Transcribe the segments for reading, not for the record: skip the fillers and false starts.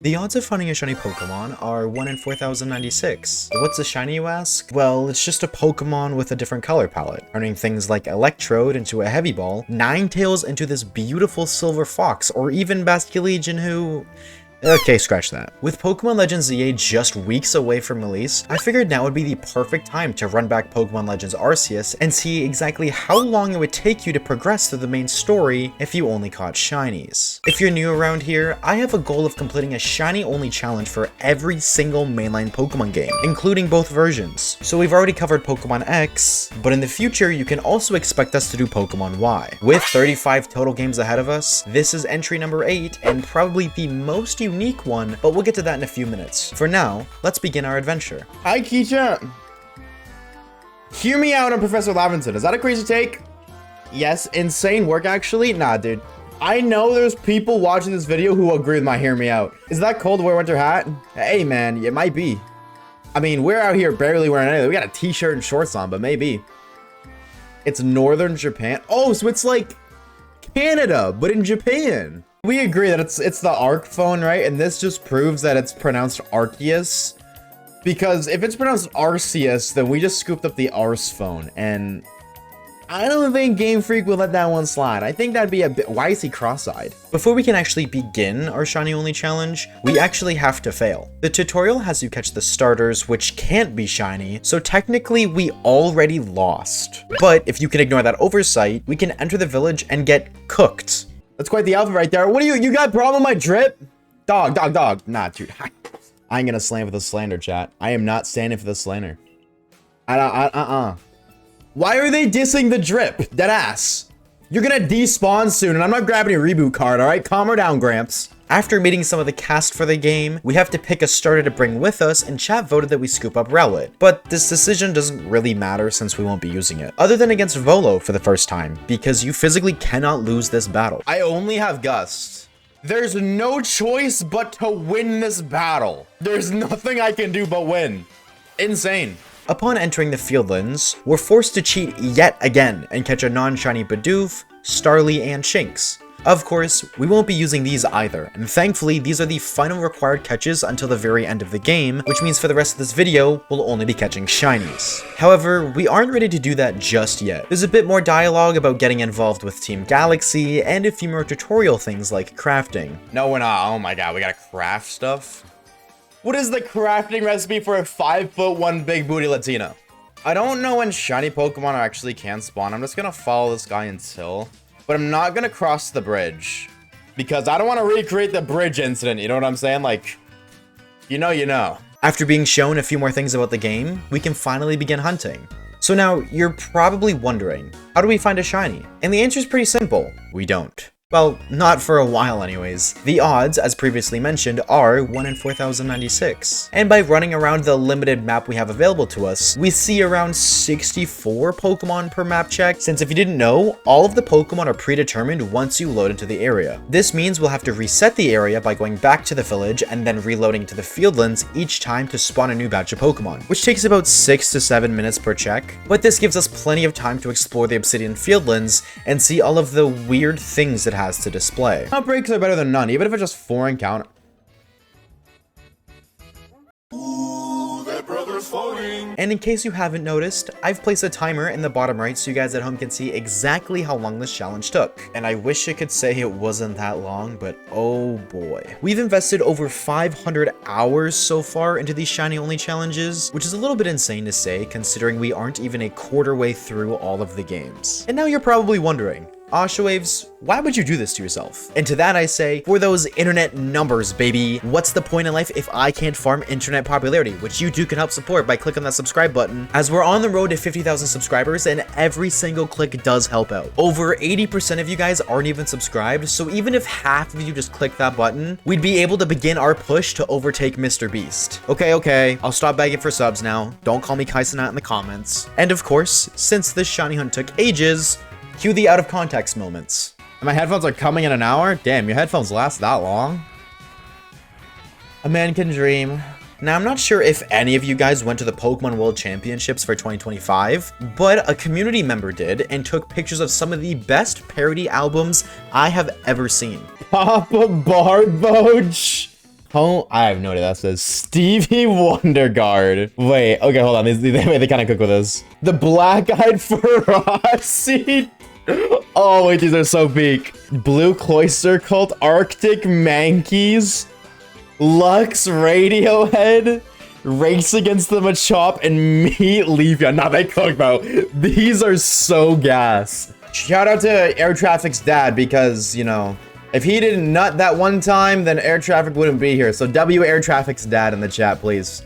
The odds of finding a shiny Pokemon are 1 in 4,096. What's a shiny, you ask? Well, it's just a Pokemon with a different color palette, turning things like Electrode into a Heavy Ball, Ninetales into this beautiful Silver Fox, or even Basculegion who... Okay, scratch that. With Pokemon Legends ZA just weeks away from release, I figured now would be the perfect time to run back Pokemon Legends Arceus and see exactly how long it would take you to progress through the main story if you only caught shinies. If you're new around here, I have a goal of completing a shiny-only challenge for every single mainline Pokemon game, including both versions. So we've already covered Pokemon X, but in the future you can also expect us to do Pokemon Y. With 35 total games ahead of us, this is entry number 8, and probably the most unique one, but we'll get to that in a few minutes. For now, let's begin our adventure. Hi, Keisha. Hear me out on Professor Laventon. Is that a crazy take? Yes, insane work actually? Nah, dude. I know there's people watching this video who agree with my hear me out. Is that cold to wear winter hat? Hey man, it might be. I mean, we're out here barely wearing anything. We got a t-shirt and shorts on, but maybe. It's northern Japan. Oh, so it's like Canada, but in Japan. We agree that it's the Arc phone, right? And this just proves that it's pronounced Arceus. Because if it's pronounced Arceus, then we just scooped up the Arse phone. And I don't think Game Freak will let that one slide. I think that'd be a bit... Why is he cross-eyed? Before we can actually begin our shiny only challenge, we actually have to fail. The tutorial has you catch the starters, which can't be shiny, so technically we already lost. But if you can ignore that oversight, we can enter the village and get cooked. That's quite the outfit right there. What do you got a problem with my drip? Dog. Nah, dude. I ain't gonna slam for the slander, chat. I am not standing for the slander. Why are they dissing the drip? Deadass. You're gonna despawn soon, and I'm not grabbing your reboot card, alright? Calm her down, Gramps. After meeting some of the cast for the game, we have to pick a starter to bring with us, and chat voted that we scoop up Rowlet. But this decision doesn't really matter since we won't be using it. Other than against Volo for the first time, because you physically cannot lose this battle. I only have Gust. There's no choice but to win this battle. There's nothing I can do but win. Insane. Upon entering the Fieldlands, we're forced to cheat yet again and catch a non-shiny Bidoof, Starly, and Shinx. Of course, we won't be using these either, and thankfully these are the final required catches until the very end of the game, which means for the rest of this video, we'll only be catching shinies. However, we aren't ready to do that just yet. There's a bit more dialogue about getting involved with Team Galaxy, and a few more tutorial things like crafting. No, we're not. Oh my god, we gotta craft stuff? What is the crafting recipe for a 5'1" big booty Latina? I don't know when shiny Pokemon actually can spawn. I'm just gonna follow this guy until... But I'm not gonna cross the bridge. Because I don't want to recreate the bridge incident, you know what I'm saying? Like, you know. After being shown a few more things about the game, we can finally begin hunting. So now, you're probably wondering, how do we find a shiny? And the answer is pretty simple, we don't. Well, not for a while anyways. The odds, as previously mentioned, are 1 in 4,096. And by running around the limited map we have available to us, we see around 64 Pokemon per map check, since if you didn't know, all of the Pokemon are predetermined once you load into the area. This means we'll have to reset the area by going back to the village and then reloading to the Fieldlands each time to spawn a new batch of Pokemon, which takes about 6 to 7 minutes per check. But this gives us plenty of time to explore the Obsidian Fieldlands and see all of the weird things it has to display. Outbreaks are better than none, even if it's just 4 encounter. Ooh, that brother's floating. And in case you haven't noticed, I've placed a timer in the bottom right so you guys at home can see exactly how long this challenge took. And I wish I could say it wasn't that long, but oh boy. We've invested over 500 hours so far into these shiny only challenges, which is a little bit insane to say considering we aren't even a quarter way through all of the games. And now you're probably wondering, Oshawaves, why would you do this to yourself? And to that I say, for those internet numbers, baby. What's the point in life if I can't farm internet popularity, which you too can help support by clicking that subscribe button, as we're on the road to 50,000 subscribers and every single click does help out. Over 80% of you guys aren't even subscribed, so even if half of you just click that button, we'd be able to begin our push to overtake Mr. Beast. Okay, I'll stop begging for subs now. Don't call me Kaisenat in the comments. And of course, since this shiny hunt took ages, cue the out of context moments. My headphones are coming in an hour? Damn, your headphones last that long? A man can dream. Now, I'm not sure if any of you guys went to the Pokemon World Championships for 2025, but a community member did and took pictures of some of the best parody albums I have ever seen. Papa Barboach! Oh, I have no idea. That says Stevie Wonder Guard. Wait, okay, hold on. They kind of cook with this. The black-eyed Ferocity. Oh, wait, these are so peak. Blue Cloister Cult, Arctic Mankeys, Lux Radiohead, Race Against the Machop, and Meat Leaf. Yeah, nah, they cook, bro. These are so gas. Shout out to Air Traffic's dad because, you know, if he didn't nut that one time, then Air Traffic wouldn't be here. So W Air Traffic's dad in the chat, please.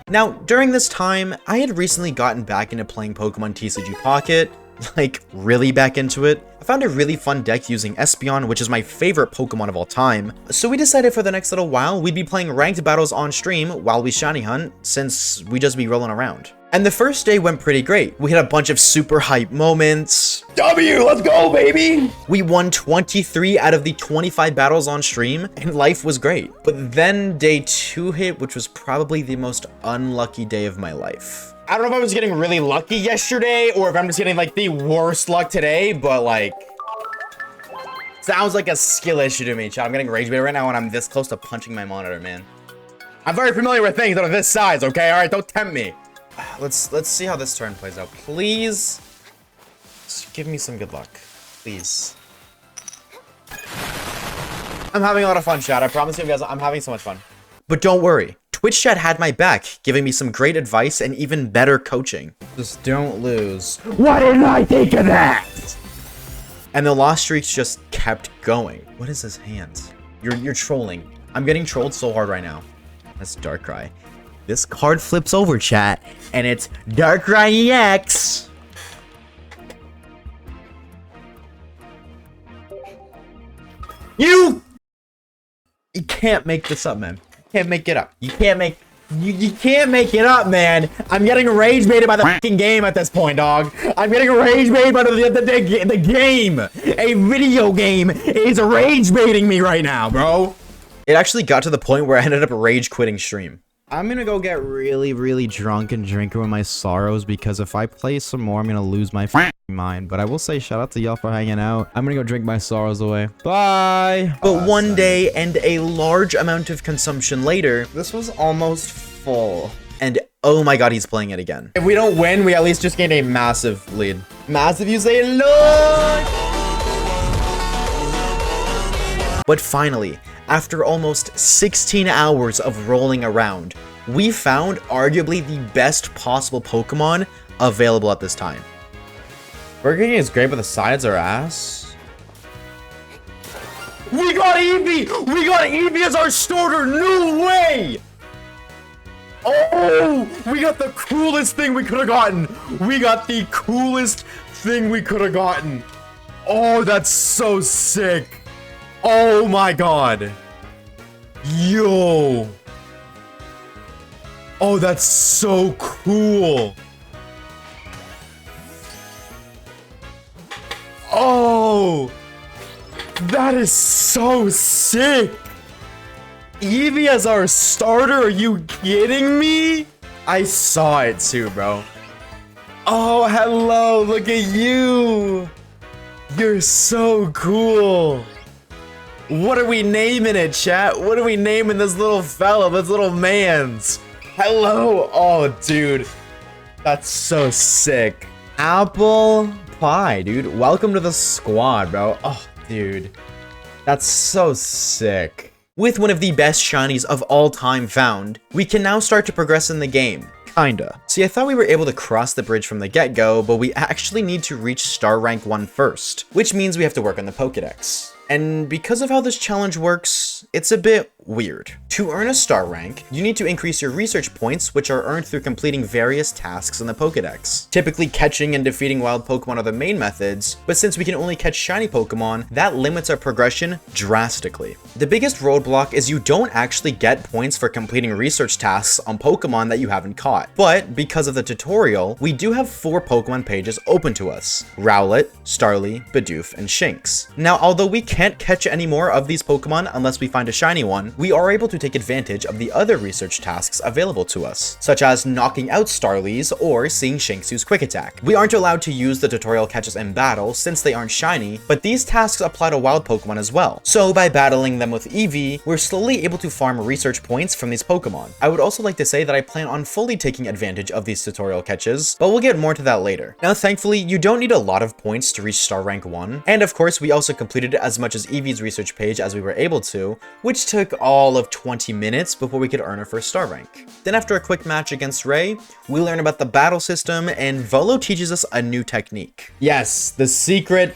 Now, during this time, I had recently gotten back into playing Pokemon TCG Pocket, like really back into it. I found a really fun deck using Espeon, which is my favorite Pokemon of all time. So we decided for the next little while, we'd be playing ranked battles on stream while we shiny hunt, since we just be rolling around. And the first day went pretty great. We had a bunch of super hype moments. W, let's go, baby! We won 23 out of the 25 battles on stream, and life was great. But then day 2 hit, which was probably the most unlucky day of my life. I don't know if I was getting really lucky yesterday or if I'm just getting like the worst luck today, but like, sounds like a skill issue to me, chat. I'm getting rage bait right now when I'm this close to punching my monitor, man. I'm very familiar with things that are this size, okay? All right, don't tempt me. Let's see how this turn plays out. Please, just give me some good luck, please. I'm having a lot of fun, chat. I promise you guys, I'm having so much fun. But don't worry, Twitch chat had my back, giving me some great advice and even better coaching. Just don't lose. Why didn't I think of that? And the loss streaks just kept going. What is his hand? You're trolling. I'm getting trolled so hard right now. That's Darkrai. This card flips over, chat, and it's Darkrai EX. You can't make this up, man. You can't make it up. You can't make it up, man. I'm getting rage baited by the fucking game at this point, dog. I'm getting rage baited by the game. A video game is rage baiting me right now, bro. It actually got to the point where I ended up rage quitting stream. I'm gonna go get really drunk and drink with my sorrows because if I play some more, I'm gonna lose my mind. But I will say shout out to y'all for hanging out. I'm gonna go drink my sorrows away. Bye! But one day and a large amount of consumption later, This was almost full. and oh my god, he's playing it again. If we don't win, we at least just gained a massive lead. Massive, you say, Lord! But finally, after almost 16 hours of rolling around, we found arguably the best possible Pokemon available at this time. Burger King is great, but the sides are ass. We got Eevee! We got Eevee as our starter! No way! Oh! We got the coolest thing we could have gotten! We got the coolest thing we could have gotten! Oh, that's so sick! Oh my god! Yo! Oh, that's so cool! Oh! That is so sick! Eevee as our starter? Are you kidding me? I saw it too, bro. Oh, hello! Look at you! You're so cool! What are we naming it, chat? What are we naming this little fella, this little man's? Hello! Oh, dude. That's so sick. Apple pie, dude. Welcome to the squad, bro. Oh, dude. That's so sick. With one of the best shinies of all time found, we can now start to progress in the game. Kinda. See, I thought we were able to cross the bridge from the get-go, but we actually need to reach Star Rank 1 first, which means we have to work on the Pokédex. And because of how this challenge works, it's a bit weird. To earn a star rank, you need to increase your research points, which are earned through completing various tasks in the Pokédex. Typically, catching and defeating wild Pokemon are the main methods, but since we can only catch shiny Pokemon, that limits our progression drastically. The biggest roadblock is you don't actually get points for completing research tasks on Pokemon that you haven't caught. But because of the tutorial, we do have 4 Pokemon pages open to us: Rowlet, Starly, Bidoof, and Shinx. Now, although we can't catch any more of these Pokemon unless we find a shiny one, we are able to take advantage of the other research tasks available to us, such as knocking out Starlies or seeing Shinxu's quick attack. We aren't allowed to use the tutorial catches in battle since they aren't shiny, but these tasks apply to wild Pokemon as well. So by battling them with Eevee, we're slowly able to farm research points from these Pokemon. I would also like to say that I plan on fully taking advantage of these tutorial catches, but we'll get more to that later. Now thankfully, you don't need a lot of points to reach Star Rank 1, and of course we also completed as much as Eevee's research page as we were able to, which took all of 20 minutes before we could earn our first Star Rank. Then after a quick match against Ray, we learn about the battle system, and Volo teaches us a new technique. Yes, the secret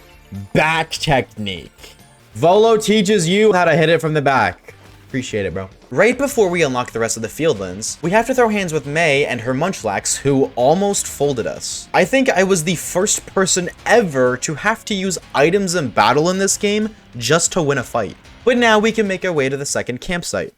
back technique. Volo teaches you how to hit it from the back. Appreciate it, bro. Right before we unlock the rest of the Fieldlands, we have to throw hands with May and her Munchlax, who almost folded us. I think I was the first person ever to have to use items in battle in this game just to win a fight. But now we can make our way to the second campsite.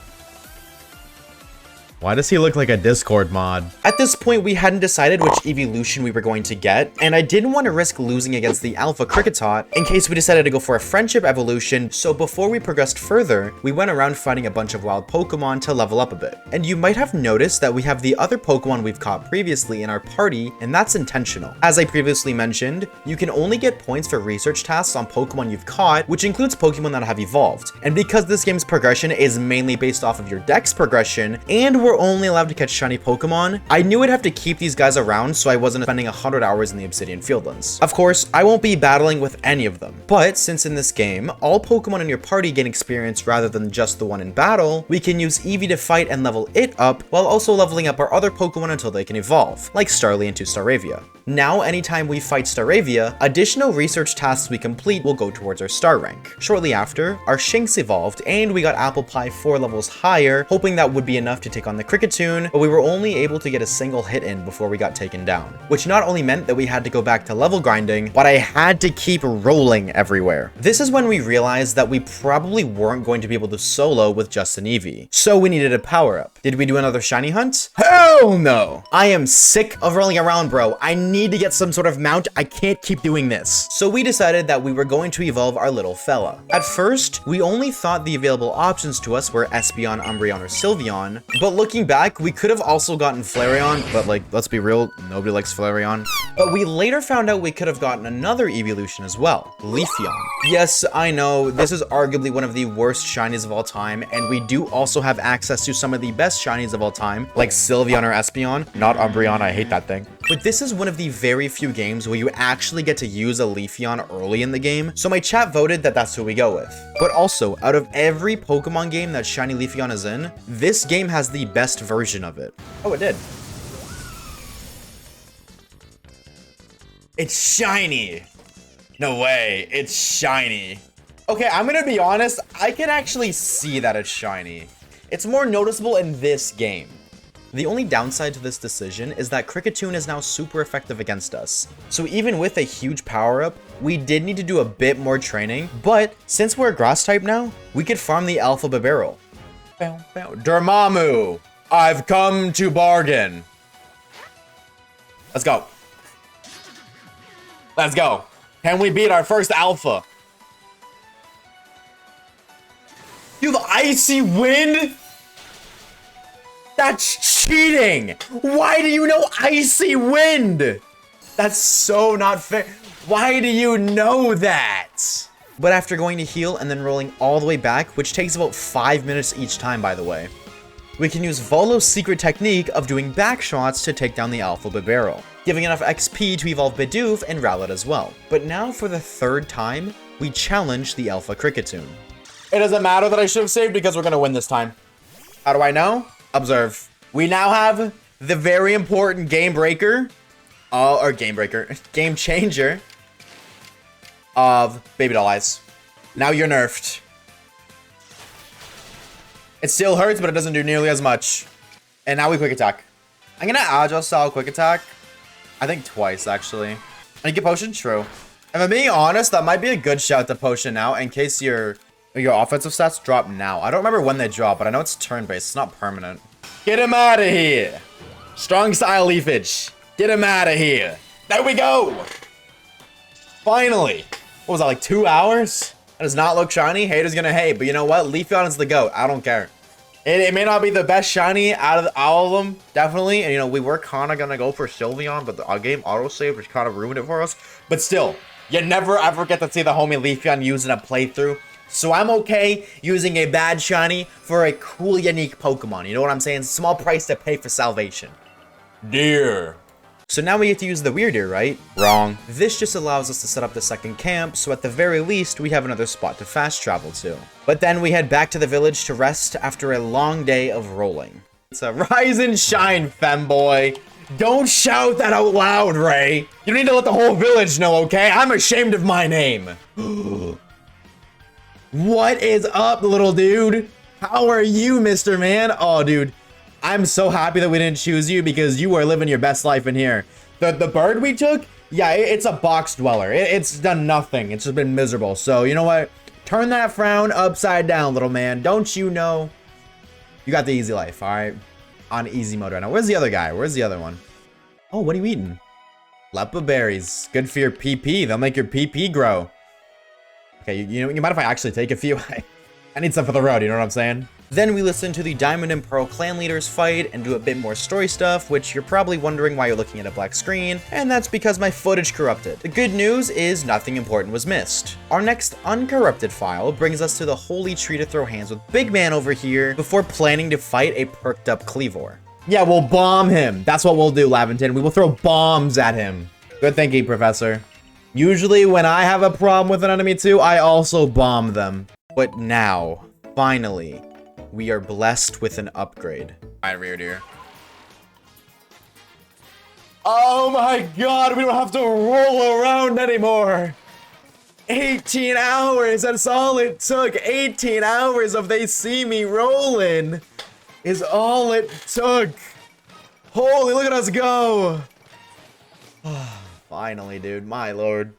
Why does he look like a Discord mod? At this point, we hadn't decided which evolution we were going to get, and I didn't want to risk losing against the Alpha Kricketot in case we decided to go for a friendship evolution, so before we progressed further, we went around fighting a bunch of wild Pokemon to level up a bit. And you might have noticed that we have the other Pokemon we've caught previously in our party, and that's intentional. As I previously mentioned, you can only get points for research tasks on Pokemon you've caught, which includes Pokemon that have evolved. And because this game's progression is mainly based off of your Dex progression, and we're only allowed to catch shiny Pokemon, I knew I'd have to keep these guys around so I wasn't spending 100 hours in the Obsidian Fieldlands. Of course, I won't be battling with any of them, but since in this game, all Pokemon in your party gain experience rather than just the one in battle, we can use Eevee to fight and level it up while also leveling up our other Pokemon until they can evolve, like Starly into Staravia. Now, anytime we fight Staravia, additional research tasks we complete will go towards our star rank. Shortly after, our Shinx evolved, and we got Apple Pie 4 levels higher, hoping that would be enough to take on the Kricketune, but we were only able to get a single hit in before we got taken down. Which not only meant that we had to go back to level grinding, but I had to keep rolling everywhere. This is when we realized that we probably weren't going to be able to solo with just an Eevee, so we needed a power-up. Did we do another shiny hunt? Hell no! I am sick of rolling around, bro. I need to get some sort of mount. I can't keep doing this. So we decided that we were going to evolve our little fella. At first, we only thought the available options to us were Espeon, Umbreon, or Sylveon, but looking back, we could have also gotten Flareon, but like, let's be real, nobody likes Flareon. But we later found out we could have gotten another evolution as well, Leafeon. Yes, I know, this is arguably one of the worst shinies of all time, and we do also have access to some of the best shinies of all time, like Sylveon or Espeon, not Umbreon, I hate that thing. But this is one of the very few games where you actually get to use a Leafeon early in the game, so my chat voted that that's who we go with. But also, out of every Pokemon game that Shiny Leafeon is in, this game has the best version of it. Oh, it did. It's shiny. No way, it's shiny. Okay, I'm gonna be honest, I can actually see that it's shiny. It's more noticeable in this game. The only downside to this decision is that Kricketune is now super effective against us. So even with a huge power-up, we did need to do a bit more training, but since we're a grass type now, we could farm the Alpha Bibarel. Dormammu, I've come to bargain. Let's go. Let's go. Can we beat our first Alpha? You have Icy Wind? That's cheating! Why do you know Icy Wind? That's so not fair. Why do you know that? But after going to heal and then rolling all the way back, which takes about 5 minutes each time, by the way, we can use Volo's secret technique of doing back shots to take down the Alpha Bibarel, giving enough XP to evolve Bidoof and Rowlet as well. But now for the third time, we challenge the Alpha Kricketune. It doesn't matter that I should have saved because we're gonna win this time. How do I know? Observe. We now have the very important game breaker, game changer of Baby Doll Eyes. Now you're nerfed. It still hurts, but it doesn't do nearly as much. And now we quick attack. I'm gonna agile style quick attack. I think twice actually. And you get potion? True. If I'm being honest, that might be a good shout to potion now in case your offensive stats drop now. I don't remember when they drop, but I know it's turn-based. It's not permanent. Get him out of here. Strong style leafage. Get him out of here. There we go. Finally. What was that, like 2 hours? does not look shiny, haters gonna hate. But you know what? Leafeon is the GOAT. I don't care. It may not be the best shiny out of all of them, definitely. And, you know, we were kind of going to go for Sylveon, but our game autosave, which kind of ruined it for us. But still, you never ever get to see the homie Leafeon using a playthrough. So I'm okay using a bad shiny for a cool, unique Pokemon. You know what I'm saying? Small price to pay for salvation. Dear. So now we get to use the weird ear, right? Wrong. This just allows us to set up the second camp, so at the very least, we have another spot to fast travel to. But then we head back to the village to rest after a long day of rolling. It's a rise and shine, femboy. Don't shout that out loud, Ray. You need to let the whole village know, okay? I'm ashamed of my name. What is up, little dude? How are you, Mr. Man? Oh, dude. I'm so happy that we didn't choose you because you are living your best life in here. The bird we took, yeah, it's a box dweller. It's done nothing. It's just been miserable. So, you know what? Turn that frown upside down, little man. Don't you know? You got the easy life, all right? On easy mode right now. Where's the other guy? Where's the other one? Oh, what are you eating? Lepa berries. Good for your PP. They'll make your PP grow. Okay, you mind if I actually take a few? I need some for the road, you know what I'm saying? Then we listen to the Diamond and Pearl clan leaders fight and do a bit more story stuff, which you're probably wondering why you're looking at a black screen, and that's because my footage corrupted. The good news is nothing important was missed. Our next uncorrupted file brings us to the holy tree to throw hands with Big Man over here before planning to fight a perked up Cleavor. Yeah, we'll bomb him. That's what we'll do, Laventon. We will throw bombs at him. Good thinking, Professor. Usually when I have a problem with an enemy too, I also bomb them. But now, finally, we are blessed with an upgrade. Alright, rear deer. Oh my god, we don't have to roll around anymore. 18 hours, that's all it took. 18 hours of they see me rolling is all it took. Holy, look at us go. Finally, dude, my lord.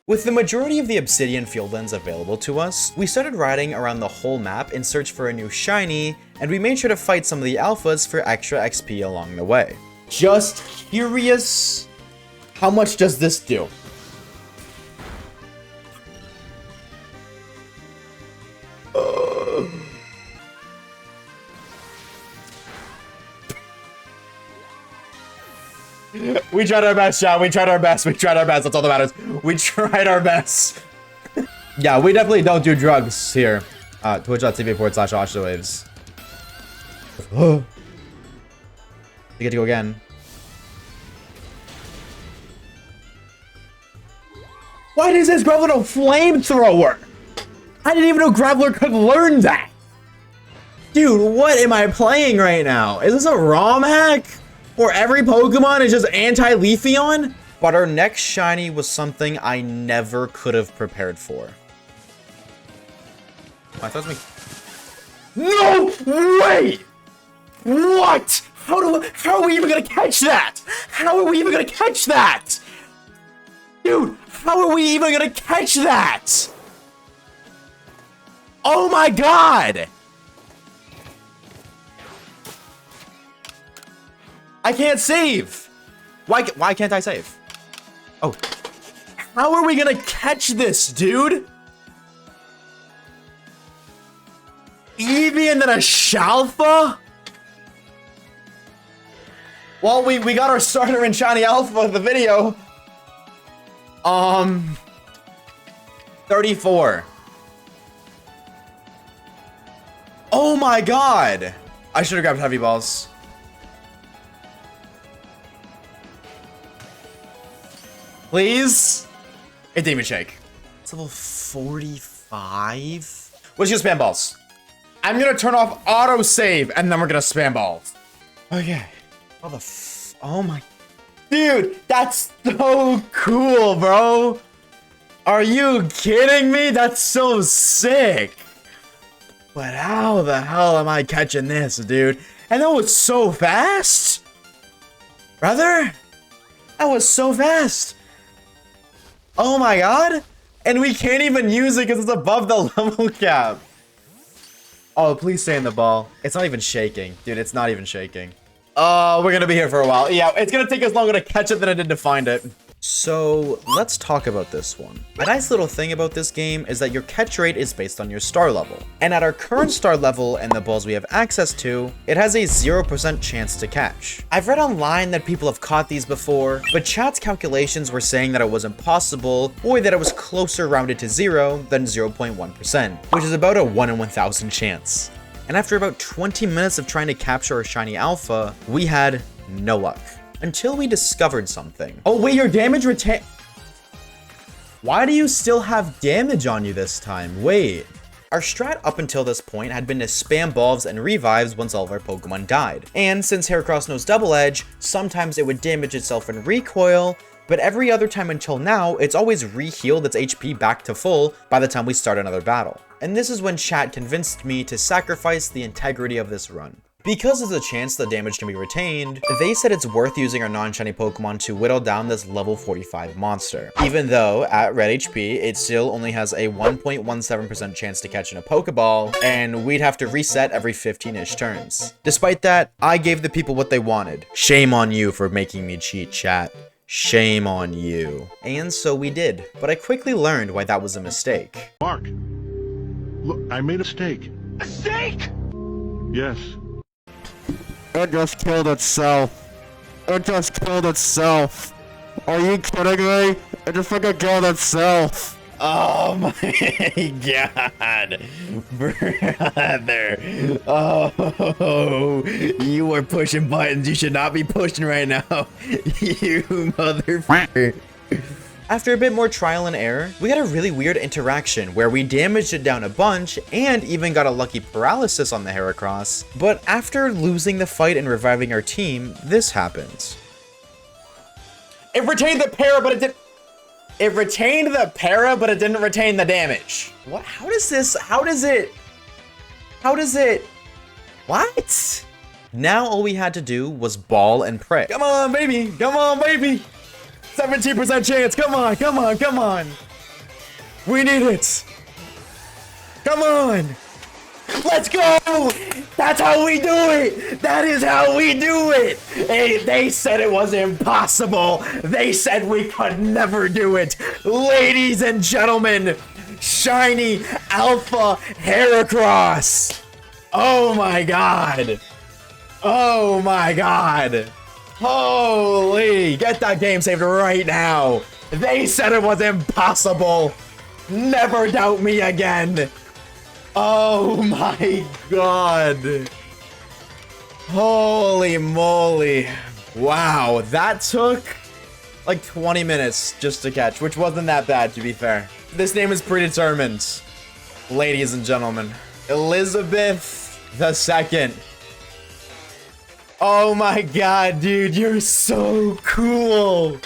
With the majority of the obsidian fieldlands available to us, we started riding around the whole map in search for a new shiny, and we made sure to fight some of the alphas for extra XP along the way. Just curious, how much does this do? We tried our best, Sean. We tried our best. We tried our best. That's all that matters. We tried our best. Yeah, we definitely don't do drugs here. Twitch.tv/Oshawaves. You get to go again. Why does this Graveler know flamethrower? I didn't even know Graveler could learn that. Dude, what am I playing right now? Is this a ROM hack? Or every Pokemon is just anti-Leafeon? But our next shiny was something I never could have prepared for. I thought it was me. No way! What? How are we even gonna catch that? How are we even gonna catch that? Dude, how are we even gonna catch that? Oh my god! I can't save! Why can't I save? Oh. How are we gonna catch this, dude? Eevee and then a Shalfa? Well, we got our starter in Shiny Alpha of the video. 34. Oh my god! I should have grabbed heavy balls. Please? It didn't even shake. It's level 45? Let's use spam balls. I'm gonna turn off autosave and then we're gonna spam balls. Okay. Oh my. Dude, that's so cool, bro. Are you kidding me? That's so sick. But how the hell am I catching this, dude? And that was so fast. Brother? That was so fast. Oh my god. And we can't even use it because it's above the level cap. Oh, please stay in the ball. It's not even shaking. Dude, it's not even shaking. Oh, we're gonna be here for a while. Yeah, it's gonna take us longer to catch it than it did to find it. So let's talk about this one. A nice little thing about this game is that your catch rate is based on your star level. And at our current star level and the balls we have access to, it has a 0% chance to catch. I've read online that people have caught these before, but chat's calculations were saying that it was impossible or that it was closer rounded to 0 than 0.1%, which is about a 1 in 1,000 chance. And after about 20 minutes of trying to capture a shiny alpha, we had no luck. Until we discovered something. Oh wait, your damage retain. Why do you still have damage on you this time? Wait. Our strat up until this point had been to spam balls and revives once all of our Pokemon died. And since Heracross knows Double Edge, sometimes it would damage itself in recoil, but every other time until now, it's always re-healed its HP back to full by the time we start another battle. And this is when chat convinced me to sacrifice the integrity of this run. Because there's a chance the damage can be retained, they said it's worth using our non-shiny Pokemon to whittle down this level 45 monster. Even though, at red HP, it still only has a 1.17% chance to catch in a Pokeball, and we'd have to reset every 15-ish turns. Despite that, I gave the people what they wanted. Shame on you for making me cheat, chat. Shame on you. And so we did, but I quickly learned why that was a mistake. Mark, look, I made a mistake. A mistake? Yes. It just killed itself. It just killed itself. Are you kidding me? It just fucking killed itself. Oh my god. Brother. Oh, you were pushing buttons you should not be pushing right now. You motherfucker. After a bit more trial and error, we had a really weird interaction where we damaged it down a bunch and even got a lucky paralysis on the Heracross, but after losing the fight and reviving our team, this happens. It retained the para, but it didn't. It retained the para, but it didn't retain the damage. What? How does it? What? Now all we had to do was ball and pray. Come on, baby. Come on, baby. 17% chance. Come on, come on, come on. We need it. Come on. Let's go. That's how we do it. That is how we do it. Hey, they said it was impossible. They said we could never do it. Ladies and gentlemen, shiny alpha Heracross. Oh my god. Oh my god. Holy, get that game saved right now. They said it was impossible. Never doubt me again. Oh my god. Holy moly. Wow, that took like 20 minutes just to catch, which wasn't that bad to be fair. This name is predetermined. Ladies and gentlemen, Elizabeth II. Oh my god, dude, you're so cool.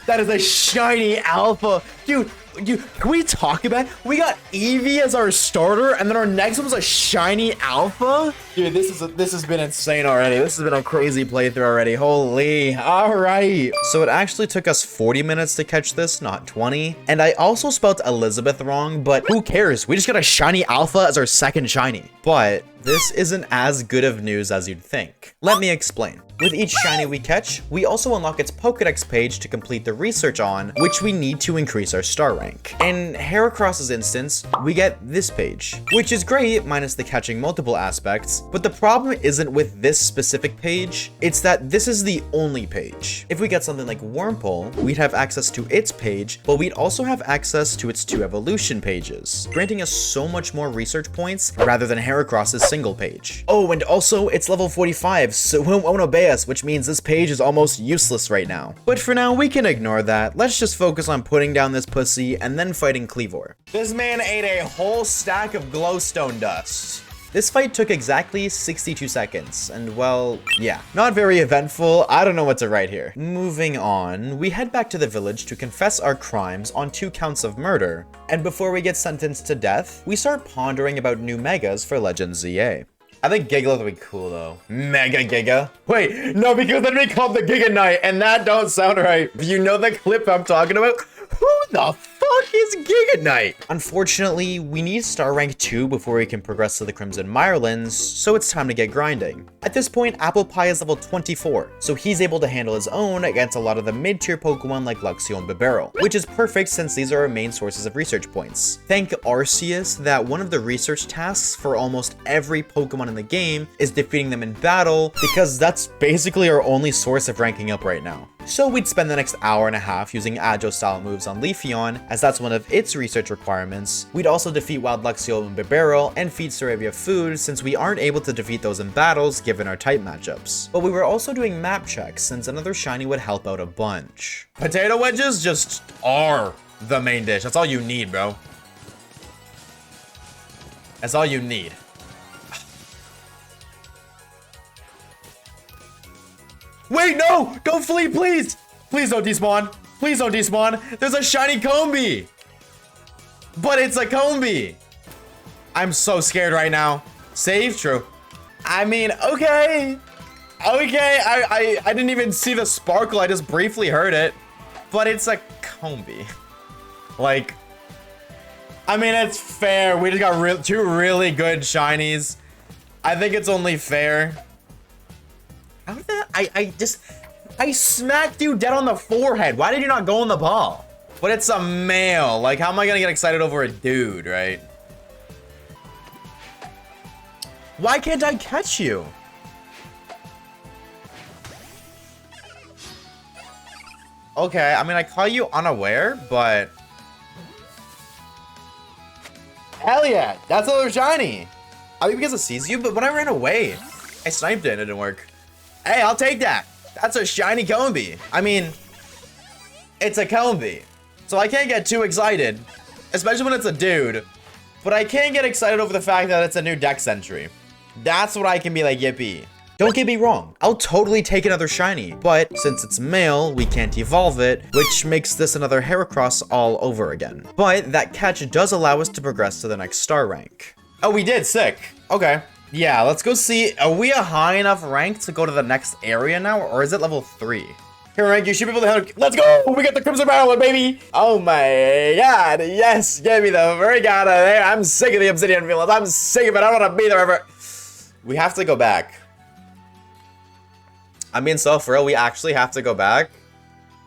That is a shiny alpha. Dude, can we talk about it? We got Eevee as our starter, and then our next one was a shiny alpha? Dude, this has been insane already. This has been a crazy playthrough already. Holy, all right. So it actually took us 40 minutes to catch this, not 20. And I also spelled Elizabeth wrong, but who cares? We just got a shiny alpha as our second shiny. But this isn't as good of news as you'd think. Let me explain. With each shiny we catch, we also unlock its Pokédex page to complete the research on, which we need to increase our star rank. In Heracross's instance, we get this page, which is great minus the catching multiple aspects, but the problem isn't with this specific page, it's that this is the only page. If we get something like Wurmple, we'd have access to its page, but we'd also have access to its 2 evolution pages, granting us so much more research points rather than Heracross's single page. Oh, and also it's level 45, so it won't obey us, which means this page is almost useless right now. But for now, we can ignore that. Let's just focus on putting down this pussy and then fighting Cleavor. This man ate a whole stack of glowstone dust. This fight took exactly 62 seconds, and well, yeah, not very eventful. I don't know what to write here. Moving on, we head back to the village to confess our crimes on 2 counts of murder, and before we get sentenced to death, we start pondering about new megas for Legend ZA. I think Gigalith would be cool though. Mega Giga. Wait, no, because that'd be called the Giga Knight, and that don't sound right. Do you know the clip I'm talking about? Who the fuck fuck is Giga Knight? Unfortunately, we need star rank 2 before we can progress to the Crimson Mirelands, so it's time to get grinding. At this point, Apple Pie is level 24, so he's able to handle his own against a lot of the mid-tier Pokemon like Luxio and Bibarel, which is perfect since these are our main sources of research points. Thank Arceus that one of the research tasks for almost every Pokemon in the game is defeating them in battle, because that's basically our only source of ranking up right now. So we'd spend the next hour and a half using Agile style moves on Leafeon, as that's one of its research requirements. We'd also defeat Wild Luxio and Bibarel and feed Staravia food, since we aren't able to defeat those in battles given our type matchups. But we were also doing map checks, since another shiny would help out a bunch. Potato wedges just are the main dish. That's all you need, bro. That's all you need. Wait, no! Don't flee, please! Please don't despawn. Please don't despawn. There's a shiny Combi! But it's a Combi! I'm so scared right now. Save? True. I mean, okay. Okay, I didn't even see the sparkle. I just briefly heard it. But it's a Combi. Like, I mean, it's fair. We just got two really good shinies. I think it's only fair. How did that? I smacked you dead on the forehead. Why did you not go on the ball? But it's a male. Like, how am I gonna get excited over a dude, right? Why can't I catch you? Okay, I mean, I caught you unaware, but... Hell yeah, that's another shiny. I think because it sees you, but when I ran away, I sniped it and it didn't work. Hey, I'll take that. That's a shiny Combi. I mean, it's a Combi. So I can't get too excited, especially when it's a dude. But I can get excited over the fact that it's a new dex entry. That's what I can be like, yippee. Don't get me wrong, I'll totally take another shiny, but since it's male, we can't evolve it, which makes this another Heracross all over again. But that catch does allow us to progress to the next star rank. Oh, we did, sick. Okay. Yeah, let's go see. Are we a high enough rank to go to the next area now, or is it level 3? Here, rank, you should be able to help. Let's go! We got the Crimson Barrel, baby! Oh my god, yes! Give me the Verigata there. I'm sick of the Obsidian Fields. I'm sick of it. I don't want to be there ever. We have to go back. I mean, so for real, we actually have to go back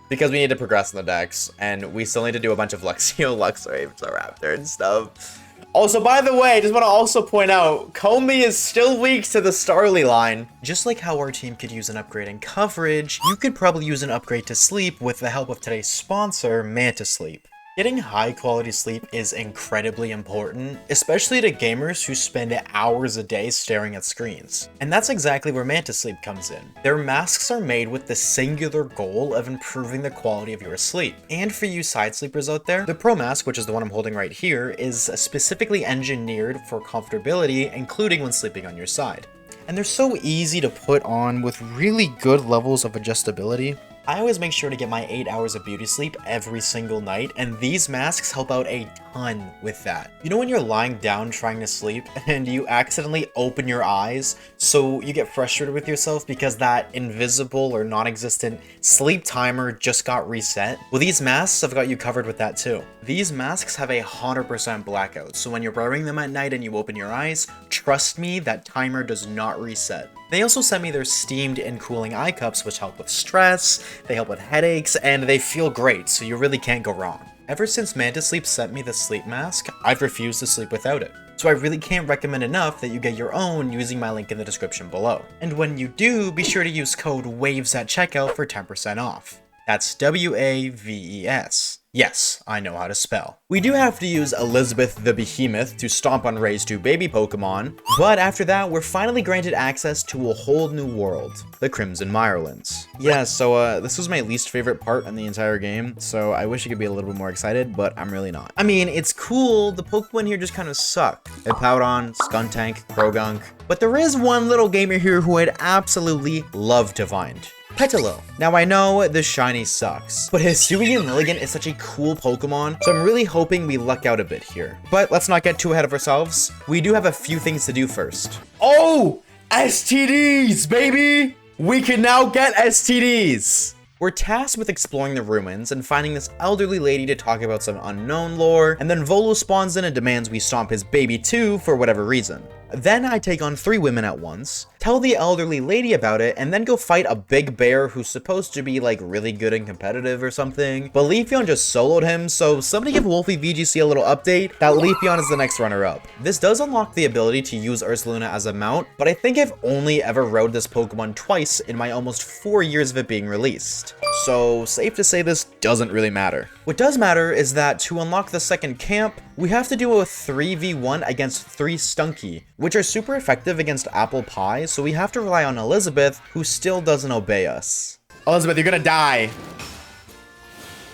because we need to progress in the decks, and we still need to do a bunch of Luxio, Luxray, Raptor, and stuff. Also, by the way, just want to also point out, Combi is still weak to the Starly line. Just like how our team could use an upgrade in coverage, you could probably use an upgrade to sleep with the help of today's sponsor, Manta Sleep. Getting high quality sleep is incredibly important, especially to gamers who spend hours a day staring at screens. And that's exactly where Manta Sleep comes in. Their masks are made with the singular goal of improving the quality of your sleep. And for you side sleepers out there, the Pro Mask, which is the one I'm holding right here, is specifically engineered for comfortability, including when sleeping on your side. And they're so easy to put on with really good levels of adjustability. I always make sure to get my 8 hours of beauty sleep every single night, and these masks help out a ton with that. You know when you're lying down trying to sleep and you accidentally open your eyes, so you get frustrated with yourself because that invisible or non-existent sleep timer just got reset? Well, these masks have got you covered with that too. These masks have a 100% blackout, so when you're wearing them at night and you open your eyes, trust me, that timer does not reset. They also sent me their steamed and cooling eye cups, which help with stress, they help with headaches, and they feel great, so you really can't go wrong. Ever since Manta Sleep sent me the sleep mask, I've refused to sleep without it. So I really can't recommend enough that you get your own using my link in the description below. And when you do, be sure to use code WAVES at checkout for 10% off. That's WAVES. Yes, I know how to spell. We do have to use Elizabeth the Behemoth to stomp on Ray's 2 baby Pokemon, but after that, we're finally granted access to a whole new world, the Crimson Mirelands. Yeah, so this was my least favorite part in the entire game, so I wish I could be a little bit more excited, but I'm really not. I mean, it's cool, the Pokemon here just kind of suck. Hippowdon, Skuntank, Krogunk, but there is one little gamer here who I'd absolutely love to find. Petalo. Now I know this shiny sucks, but Hisuian Lilligant is such a cool Pokemon, so I'm really hoping we luck out a bit here. But let's not get too ahead of ourselves. We do have a few things to do first. Oh! STDs, baby! We can now get STDs! We're tasked with exploring the ruins and finding this elderly lady to talk about some unknown lore, and then Volo spawns in and demands we stomp his baby too for whatever reason. Then I take on 3 women at once, tell the elderly lady about it, and then go fight a big bear who's supposed to be like really good and competitive or something. But Leafeon just soloed him, so somebody give Wolfie VGC a little update that Leafeon is the next runner-up. This does unlock the ability to use Ursaluna as a mount, but I think I've only ever rode this Pokemon twice in my almost 4 years of it being released. So safe to say this doesn't really matter. What does matter is that to unlock the second camp, we have to do a 3v1 against 3 Stunky, which are super effective against Apple Pie, so we have to rely on Elizabeth, who still doesn't obey us. Elizabeth, you're gonna die.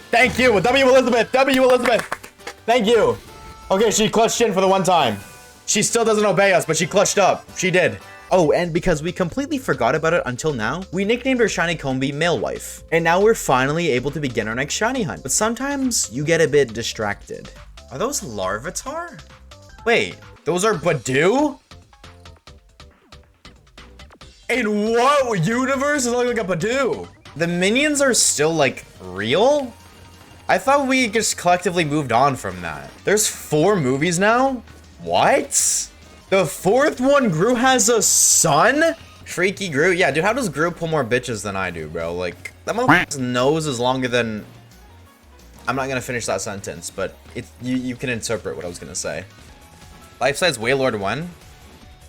Thank you. W Elizabeth. W Elizabeth. Thank you. Okay, she clutched in for the one time. She still doesn't obey us, but she clutched up. She did. Oh, and because we completely forgot about it until now, we nicknamed our shiny Combi Male Wife. And now we're finally able to begin our next shiny hunt. But sometimes you get a bit distracted. Are those Larvitar? Wait, Those are Badoo? In what universe does it look like a Badoo? the minions are still like real? I thought we just collectively moved on from that. There's 4 movies now? What? The 4th one, Gru has a son? Freaky Groot? Yeah, dude, how does Groot pull more bitches than I do, bro? Like, that motherfucker's nose is longer than... I'm not gonna finish that sentence, but you can interpret what I was gonna say. Life-size Wailord 1?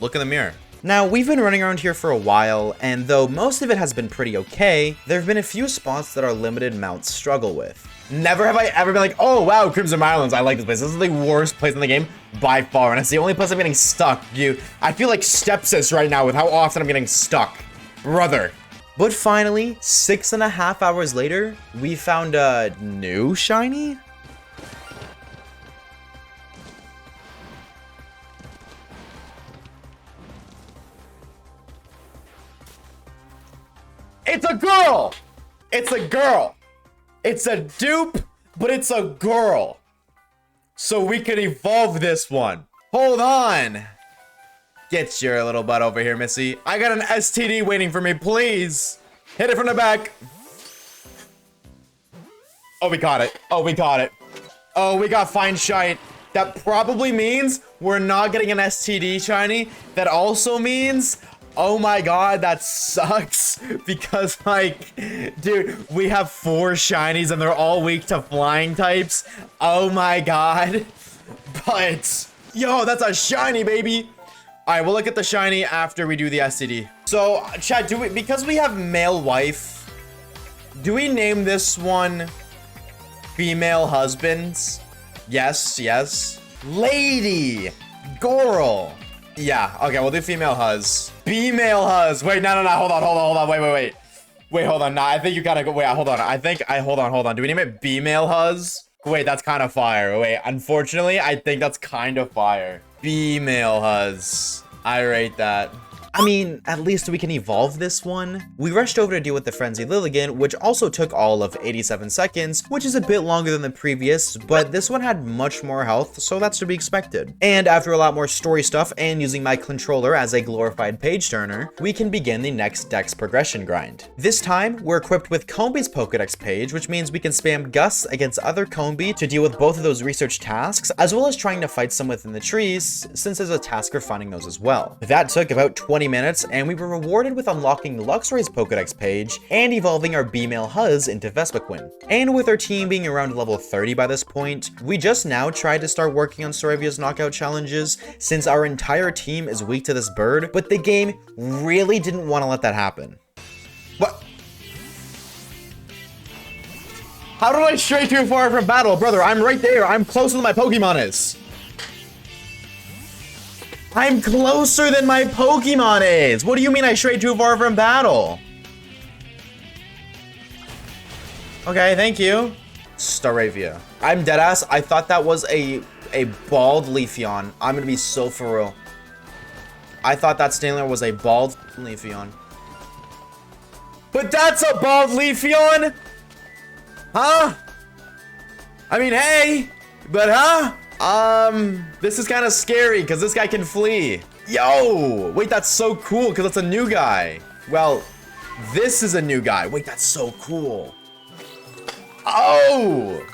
Look in the mirror. Now, we've been running around here for a while, and though most of it has been pretty okay, there have been a few spots that our limited mounts struggle with. Never have I ever been like, oh wow, Crimson Islands, I like this place. This is the worst place in the game by far, and it's the only place I'm getting stuck. I feel like Stepsis right now with how often I'm getting stuck. Brother. But finally, 6.5 hours later, we found a new shiny? It's a girl! It's a girl! It's a dupe, but it's a girl. So we can evolve this one. Hold on. Get your little butt over here, Missy. I got an STD waiting for me, please. Hit it from the back. Oh, we got it. Oh, we got it. Oh, we got fine shite. That probably means we're not getting an STD shiny. That also means... oh my god, that sucks, because, like, dude, we have 4 shinies and they're all weak to flying types. Oh my god. But, yo, that's a shiny, baby. Alright, we'll look at the shiny after we do the STD. So, chat, because we have male wife, do we name this one female husbands? Yes, yes. Lady. Girl. Yeah, okay, we'll do female huzz. Female huzz. Wait, no, hold on. Wait. Wait, hold on. Nah, I think you gotta go. Wait, hold on. Hold on. Do we name it female huzz? Wait, that's kind of fire. Wait, unfortunately, I think that's kind of fire. Female huzz. I rate that. I mean, at least we can evolve this one. We rushed over to deal with the Frenzy Lilligant, which also took all of 87 seconds, which is a bit longer than the previous, but this one had much more health, so that's to be expected. And after a lot more story stuff and using my controller as a glorified page turner, we can begin the next dex progression grind. This time, we're equipped with Combi's Pokedex page, which means we can spam Gus against other Combi to deal with both of those research tasks, as well as trying to fight some within the trees, since there's a task for finding those as well. That took about 20 minutes, and we were rewarded with unlocking Luxray's Pokedex page and evolving our B-Male Huzz into Vespiquen. And with our team being around level 30 by this point, we just now tried to start working on Soravia's knockout challenges since our entire team is weak to this bird, but the game really didn't want to let that happen. What? How did I stray too far from battle? Brother, I'm right there. I'm closer than my Pokemon is. I'm closer than my Pokemon is. What do you mean I strayed too far from battle? Okay, thank you. Staravia. I'm deadass. I thought that was a bald Leafeon. I'm gonna be so for real. I thought that Stantler was a bald Leafeon. But that's a bald Leafeon? Huh? I mean, hey, but huh? This is kind of scary because this guy can flee. Yo, wait, that's so cool because it's a new guy. Well, This is a new guy. Wait, that's so cool. Oh!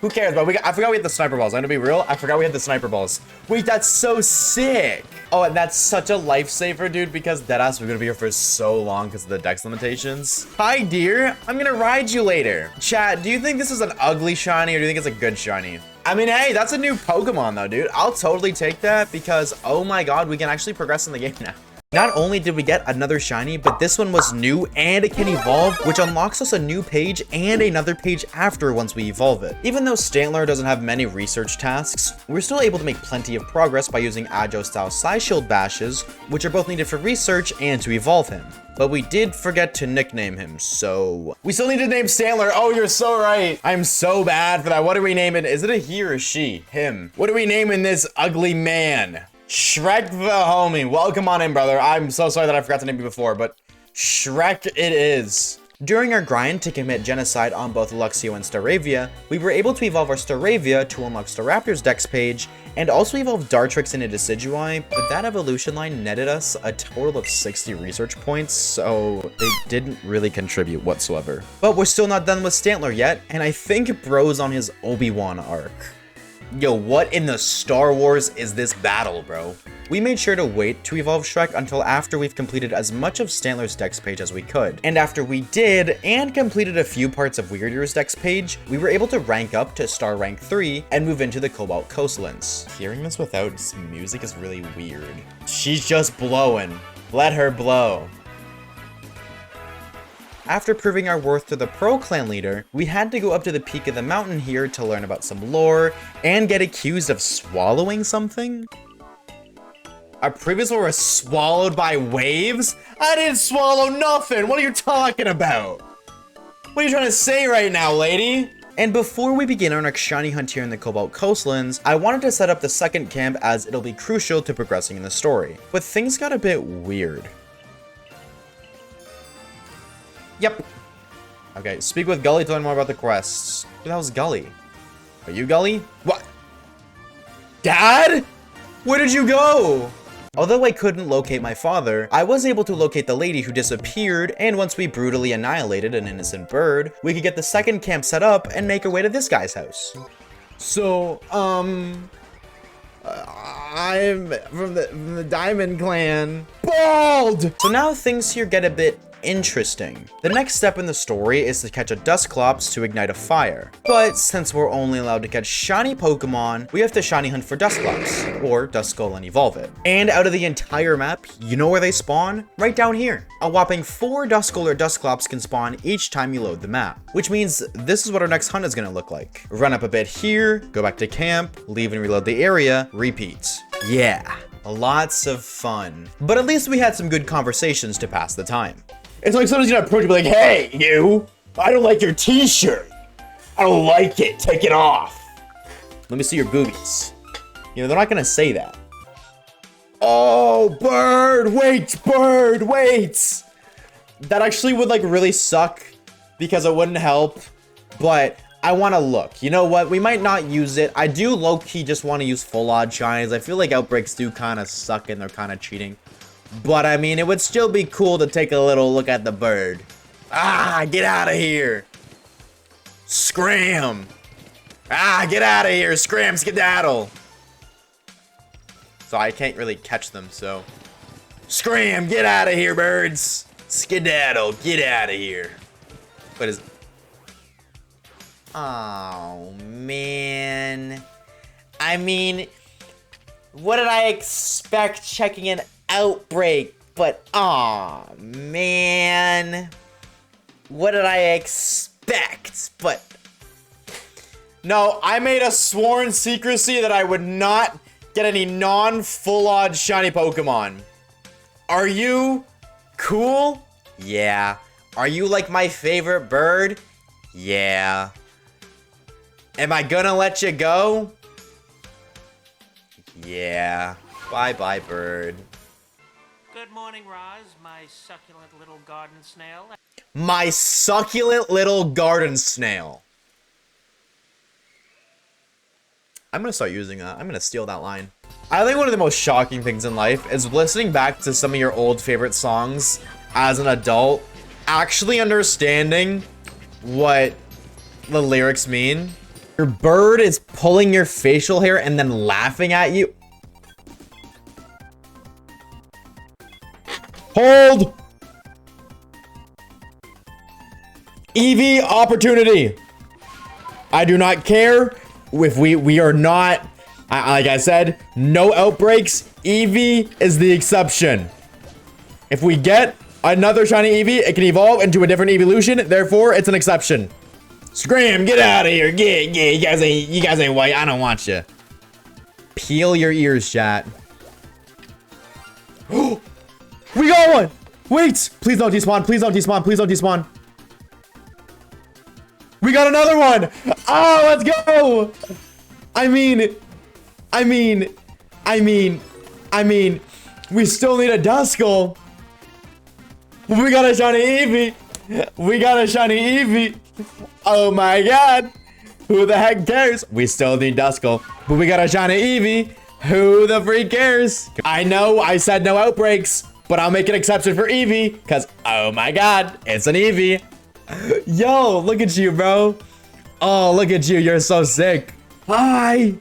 Who cares, bro? I forgot we had the sniper balls. I'm gonna be real. I forgot we had the sniper balls. Wait, that's so sick. Oh, and that's such a lifesaver, dude, because deadass, we're gonna be here for so long because of the dex limitations. Hi, dear. I'm gonna ride you later. Chat, do you think this is an ugly shiny or do you think it's a good shiny? I mean, hey, that's a new Pokemon though, dude. I'll totally take that because, oh my god, we can actually progress in the game now. Not only did we get another shiny, but this one was new and it can evolve, which unlocks us a new page and another page after once we evolve it. Even though Stantler doesn't have many research tasks, we're still able to make plenty of progress by using Agile style Psyshield bashes, which are both needed for research and to evolve him. But we did forget to nickname him, so... We still need to name Stantler. Oh, you're so right. I'm so bad for that. What do we name it? Is it a he or she? Him. What are we naming this ugly man? Shrek the homie. Welcome on in, brother. I'm so sorry that I forgot to name you before, but Shrek it is. During our grind to commit genocide on both Luxio and Staravia, we were able to evolve our Staravia to unlock Staraptor's dex page, and also evolve Dartrix into Decidueye, but that evolution line netted us a total of 60 research points, so they didn't really contribute whatsoever. But we're still not done with Stantler yet, and I think bro's on his Obi-Wan arc. Yo, what in the Star Wars is this battle, bro? We made sure to wait to evolve Shrek until after we've completed as much of Stantler's dex page as we could. And after we did, and completed a few parts of Weirdeer's dex page, we were able to rank up to Star Rank 3 and move into the Cobalt Coastlands. Hearing this without music is really weird. She's just blowing. Let her blow. After proving our worth to the Pro Clan leader, we had to go up to the peak of the mountain here to learn about some lore and get accused of swallowing something. Our previous one was swallowed by waves? I didn't swallow nothing. What are you talking about? What are you trying to say right now, lady? And before we begin our next shiny hunt here in the Cobalt Coastlands, I wanted to set up the second camp as it'll be crucial to progressing in the story. But things got a bit weird. Yep. Okay, speak with Gully to learn more about the quests. Who the hell's Gully? Are you Gully? What? Dad? Where did you go? Although I couldn't locate my father, I was able to locate the lady who disappeared, and once we brutally annihilated an innocent bird, we could get the second camp set up and make our way to this guy's house. So, I'm from the Diamond Clan. Bald! So now things here get a bit interesting. The next step in the story is to catch a Dusclops to ignite a fire. But since we're only allowed to catch shiny Pokemon, we have to shiny hunt for Dusclops, or Duskull and evolve it. And out of the entire map, you know where they spawn? Right down here. A whopping 4 Duskull or Dusclops can spawn each time you load the map. Which means this is what our next hunt is gonna look like. Run up a bit here, go back to camp, leave and reload the area, repeat. Yeah, lots of fun. But at least we had some good conversations to pass the time. It's like someone's gonna approach you and be like, hey, you, I don't like your t-shirt. I don't like it, take it off. Let me see your boobies. You know, they're not gonna say that. Oh, bird, wait, bird, wait. That actually would like really suck because it wouldn't help, but I wanna look. You know what, we might not use it. I do low-key just wanna use full odd shinies. I feel like outbreaks do kinda suck and they're kinda cheating. But I mean, it would still be cool to take a little look at the bird. Ah, get out of here. Scram. Ah, get out of here. Scram, skedaddle. So I can't really catch them, so. Scram, get out of here, birds. Skedaddle, get out of here. What is... Oh, man. I mean, what did I expect checking an outbreak? But, aw, man. What did I expect? But, no, I made a sworn secrecy that I would not get any non-full odd shiny Pokemon. Are you cool? Yeah. Are you like my favorite bird? Yeah. Am I gonna let you go? Yeah. Bye-bye, bird. Good morning, Roz, my succulent little garden snail. My succulent little garden snail. I'm gonna start using that. I'm gonna steal that line. I think one of the most shocking things in life is listening back to some of your old favorite songs as an adult actually understanding what the lyrics mean. Your bird is pulling your facial hair and then laughing at you. Hold! Eevee opportunity. I do not care if we are not, like I said, no outbreaks. Eevee is the exception. If we get another shiny Eevee, it can evolve into a different evolution. Therefore, it's an exception. Scram, get out of here. Get, you guys ain't white. I don't want you. Peel your ears, chat. We got one. Wait, please don't despawn. Please don't despawn. Please don't despawn. We got another one. Oh, let's go. I mean, we still need a Duskull. We got a shiny Eevee. We got a shiny Eevee. Oh my god. Who the heck cares? We still need Duskull, but we got a shiny Eevee. Who the freak cares? I know I said no outbreaks, but I'll make an exception for Eevee, because, oh my god, it's an Eevee. Yo, look at you, bro. Oh, look at you. You're so sick. Hi.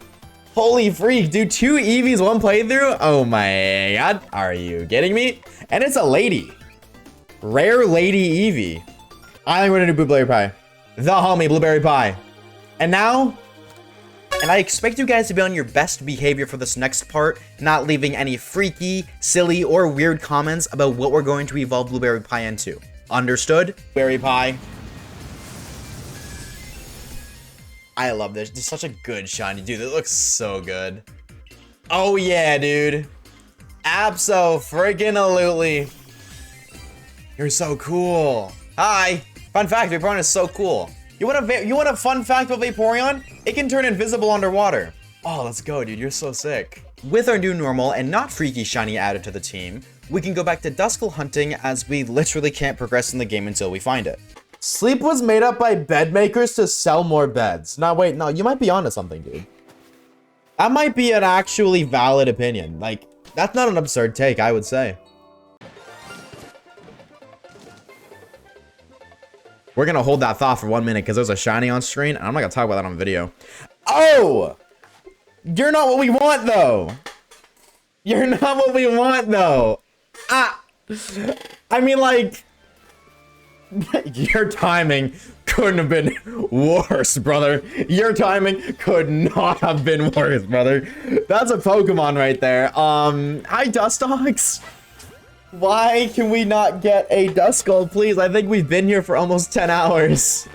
Holy freak, dude. 2 Eevees, 1 playthrough? Oh my god. Are you kidding me? And it's a lady. Rare lady Eevee. I think we're gonna do blueberry pie. The homie blueberry pie. And now, And I expect you guys to be on your best behavior for this next part, not leaving any freaky, silly, or weird comments about what we're going to evolve Blueberry Pie into. Understood? berry pie. I love this. It's such a good shiny. Dude, it looks so good. Oh yeah, dude. Abso-freaking-alutely. You're so cool. Hi. Fun fact, Vaporeon is so cool. You want a fun fact about Vaporeon? It can turn invisible underwater. Oh, let's go, dude. You're so sick. With our new normal and not freaky shiny added to the team, we can go back to Duskull hunting as we literally can't progress in the game until we find it. Sleep was made up by bed makers to sell more beds. Now wait, no, you might be onto something, dude. That might be an actually valid opinion. Like, that's not an absurd take, I would say. We're gonna hold that thought for 1 minute because there's a shiny on screen, and I'm not gonna talk about that on video. Oh! You're not what we want, though. You're not what we want, though. Ah! I mean, like... Your timing couldn't have been worse, brother. Your timing could not have been worse, brother. That's a Pokemon right there. Hi, Dustox. Why can we not get a Duskull, please? I think we've been here for almost 10 hours.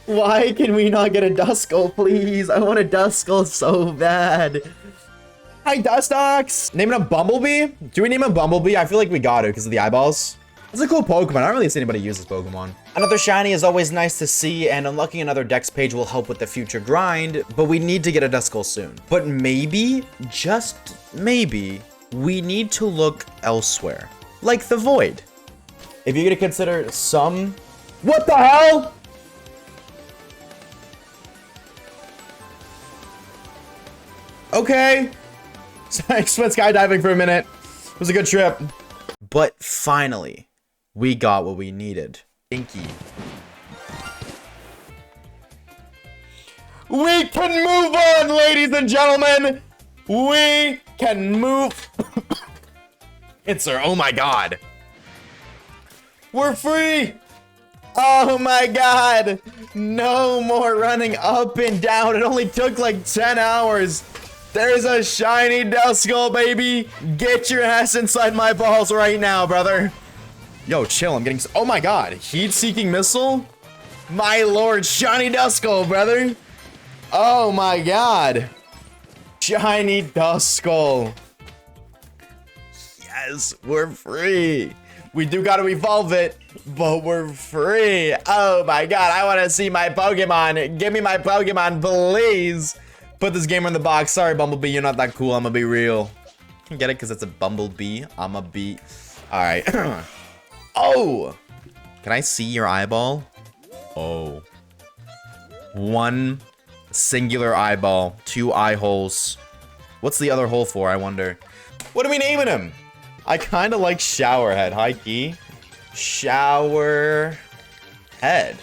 Why can we not get a Duskull, please? I want a Duskull so bad. Hi, Dustox. Name it a Bumblebee? Do we name a Bumblebee? I feel like we got it because of the eyeballs. It's a cool Pokemon. I don't really see anybody use this Pokemon. Another shiny is always nice to see, and unlocking another dex page will help with the future grind, but we need to get a Duskull soon. But maybe, just maybe, we need to look elsewhere. Like the Void. If you're gonna consider some... What the hell? Okay. I went skydiving for a minute. It was a good trip. But finally, we got what we needed. Inky. We can move on, ladies and gentlemen. We can move. Answer, oh my god. We're free. Oh my god. No more running up and down. It only took like 10 hours. There's a shiny Duskull, baby. Get your ass inside my balls right now, brother. Yo, chill, I'm getting... Oh my god. Heat-seeking missile? My lord, shiny Duskull, brother. Oh my god. Shiny Duskull. Yes, we're free. We do gotta evolve it, but we're free. Oh my god, I wanna see my Pokemon. Give me my Pokemon, please. Put this gamer in the box. Sorry, Bumblebee, you're not that cool. I'm gonna be real. Get it? Because it's a Bumblebee. I'm a bee. All right. Oh! Can I see your eyeball? Oh. One singular eyeball, 2 eye holes. What's the other hole for, I wonder? What are we naming him? I kind of like Showerhead. High key. Shower head.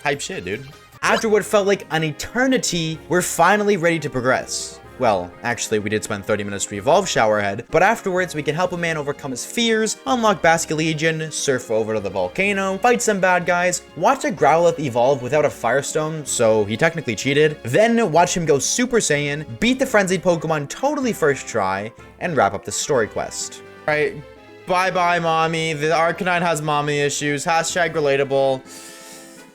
Type shit, dude. After what felt like an eternity, we're finally ready to progress. Well, actually, we did spend 30 minutes to evolve Showerhead, but afterwards we can help a man overcome his fears, unlock Basculegion, surf over to the volcano, fight some bad guys, watch a Growlithe evolve without a Firestone, so he technically cheated, then watch him go Super Saiyan, beat the frenzied Pokemon totally first try, and wrap up the story quest. Alright, bye-bye, mommy. The Arcanine has mommy issues. Hashtag relatable.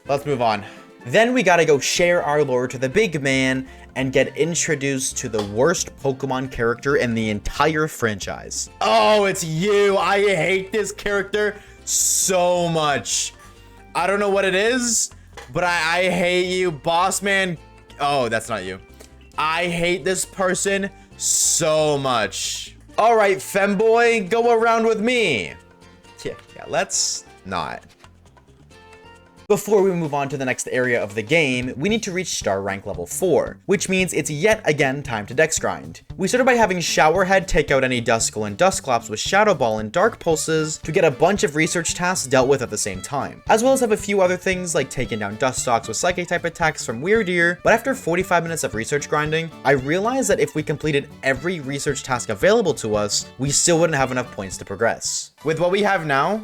Let's move on. Then we gotta go share our lore to the big man and get introduced to the worst Pokemon character in the entire franchise. Oh, it's you. I hate this character so much. I don't know what it is, but I hate you, boss man. Oh, that's not you. I hate this person so much. All right, femboy, go around with me. Yeah, let's not. Before we move on to the next area of the game, we need to reach star rank level 4, which means it's yet again time to dex grind. We started by having Showerhead take out any Duskull and Dusclops with Shadow Ball and Dark Pulses to get a bunch of research tasks dealt with at the same time, as well as have a few other things like taking down Dustox with Psychic type attacks from Weirdeer, but after 45 minutes of research grinding, I realized that if we completed every research task available to us, we still wouldn't have enough points to progress. With what we have now,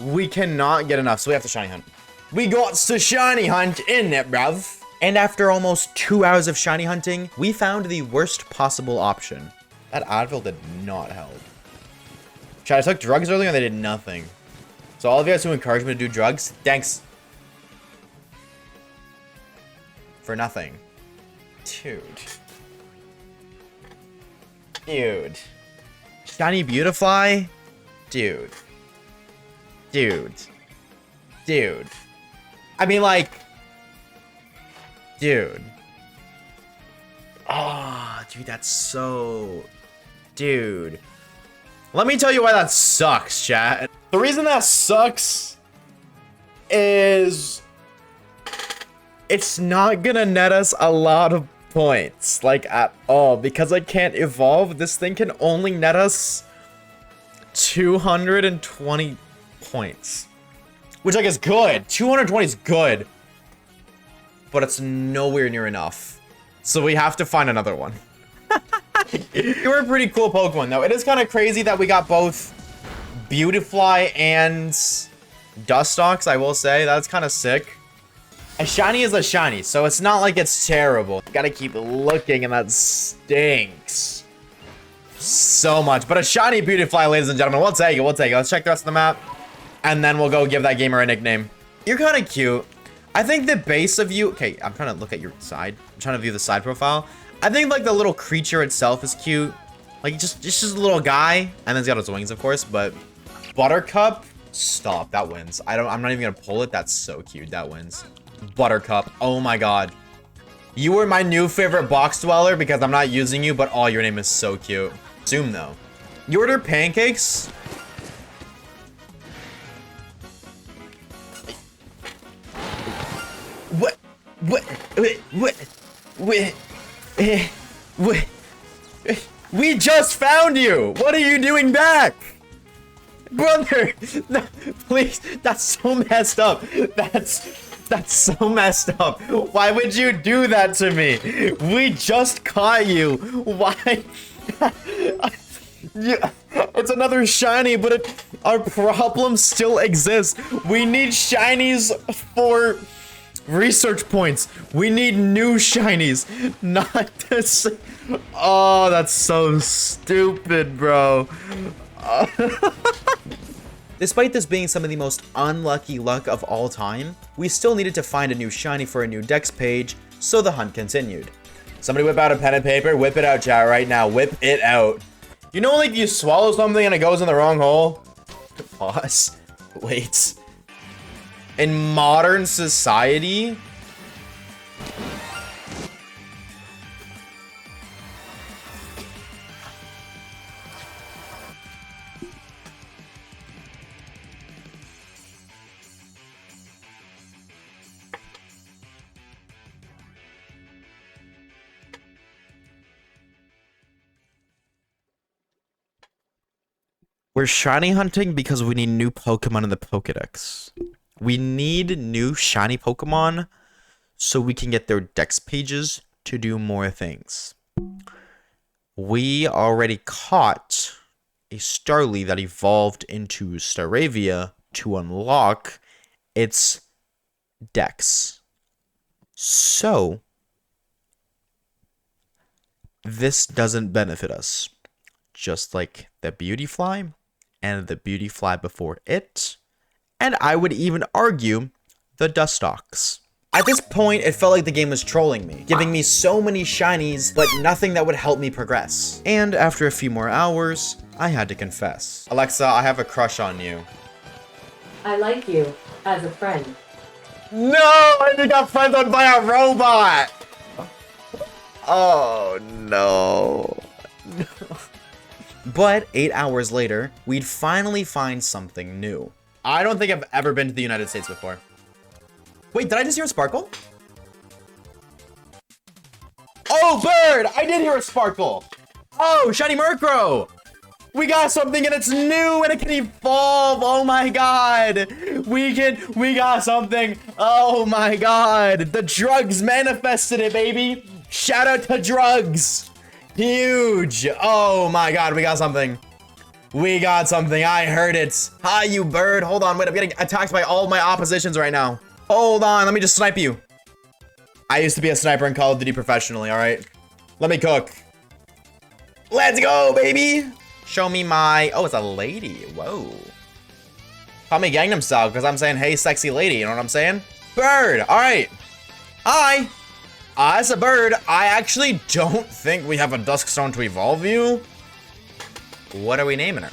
we cannot get enough, so we have to shiny hunt. We got to shiny hunt in it, bruv. And after almost 2 hours of shiny hunting, we found the worst possible option. That Advil did not help. Chad, I took drugs earlier and they did nothing. So all of you guys who encouraged me to do drugs, thanks. For nothing. Dude. Dude. Shiny Beautifly? Dude. Dude. I mean, like, dude. Oh, dude, that's so... Dude. Let me tell you why that sucks, chat. The reason that sucks is it's not gonna net us a lot of points, like, at all, because I can't evolve. This thing can only net us 220 points, which, like, is good. 220 is good, but it's nowhere near enough, so we have to find another one. You're a pretty cool Pokemon, though. It is kind of crazy that we got both Beautifly and Dustox, I will say. That's kind of sick. A shiny is a shiny, so it's not like it's terrible. Gotta keep looking, and that stinks so much. But a shiny Beautifly, ladies and gentlemen, we'll take it. Let's check the rest of the map, and then we'll go give that gamer a nickname. You're kind of cute. I think the base of you... Okay, I'm trying to look at your side. I'm trying to view the side profile. I think, like, the little creature itself is cute. Like, just a little guy. And then he's got his wings, of course, but... Buttercup? Stop, that wins. I'm not even gonna pull it. That's so cute. That wins. Buttercup. Oh my god. You were my new favorite box dweller because I'm not using you, but oh, your name is so cute. Zoom, though. You order pancakes? What? We just found you! What are you doing back? Brother! No, please, that's so messed up. That's so messed up. Why would you do that to me? We just caught you. Why? It's another shiny, but our problem still exists. We need shinies for research points. We need new shinies, not this. Oh, that's so stupid, bro. Despite this being some of the most unlucky luck of all time, we still needed to find a new shiny for a new dex page, so the hunt continued. Somebody whip out a pen and paper. Whip it out, chat, right now. Whip it out. You know, like, you swallow something and it goes in the wrong hole? Pause. Wait. In modern society... We're shiny hunting because we need new Pokemon in the Pokedex. We need new shiny Pokemon so we can get their dex pages to do more things. We already caught a Starly that evolved into Staravia to unlock its dex. So, this doesn't benefit us. Just like the Beautyfly and the Beautyfly before it, and I would even argue the Dustox. At this point, it felt like the game was trolling me, giving me so many shinies, but nothing that would help me progress. And after a few more hours, I had to confess. Alexa, I have a crush on you. I like you as a friend. No, I just got friended by a robot. Oh no. But 8 hours later, we'd finally find something new. I don't think I've ever been to the United States before. Wait, did I just hear a sparkle? Oh, bird! I did hear a sparkle. Oh, shiny Murkrow! We got something and it's new and it can evolve. Oh my god. We got something. Oh my god. The drugs manifested it, baby. Shout out to drugs. Huge. Oh my god, we got something. We got something. I heard it. Hi, you bird. Hold on, wait, I'm getting attacked by all my oppositions right now. Hold on, let me just snipe you. I used to be a sniper in Call of Duty professionally, alright? Let me cook. Let's go, baby. Show me my... Oh, it's a lady. Whoa. Call me Gangnam Style because I'm saying, hey, sexy lady. You know what I'm saying? Bird. All right. Hi. As a bird, I actually don't think we have a Duskstone to evolve you. What are we naming her?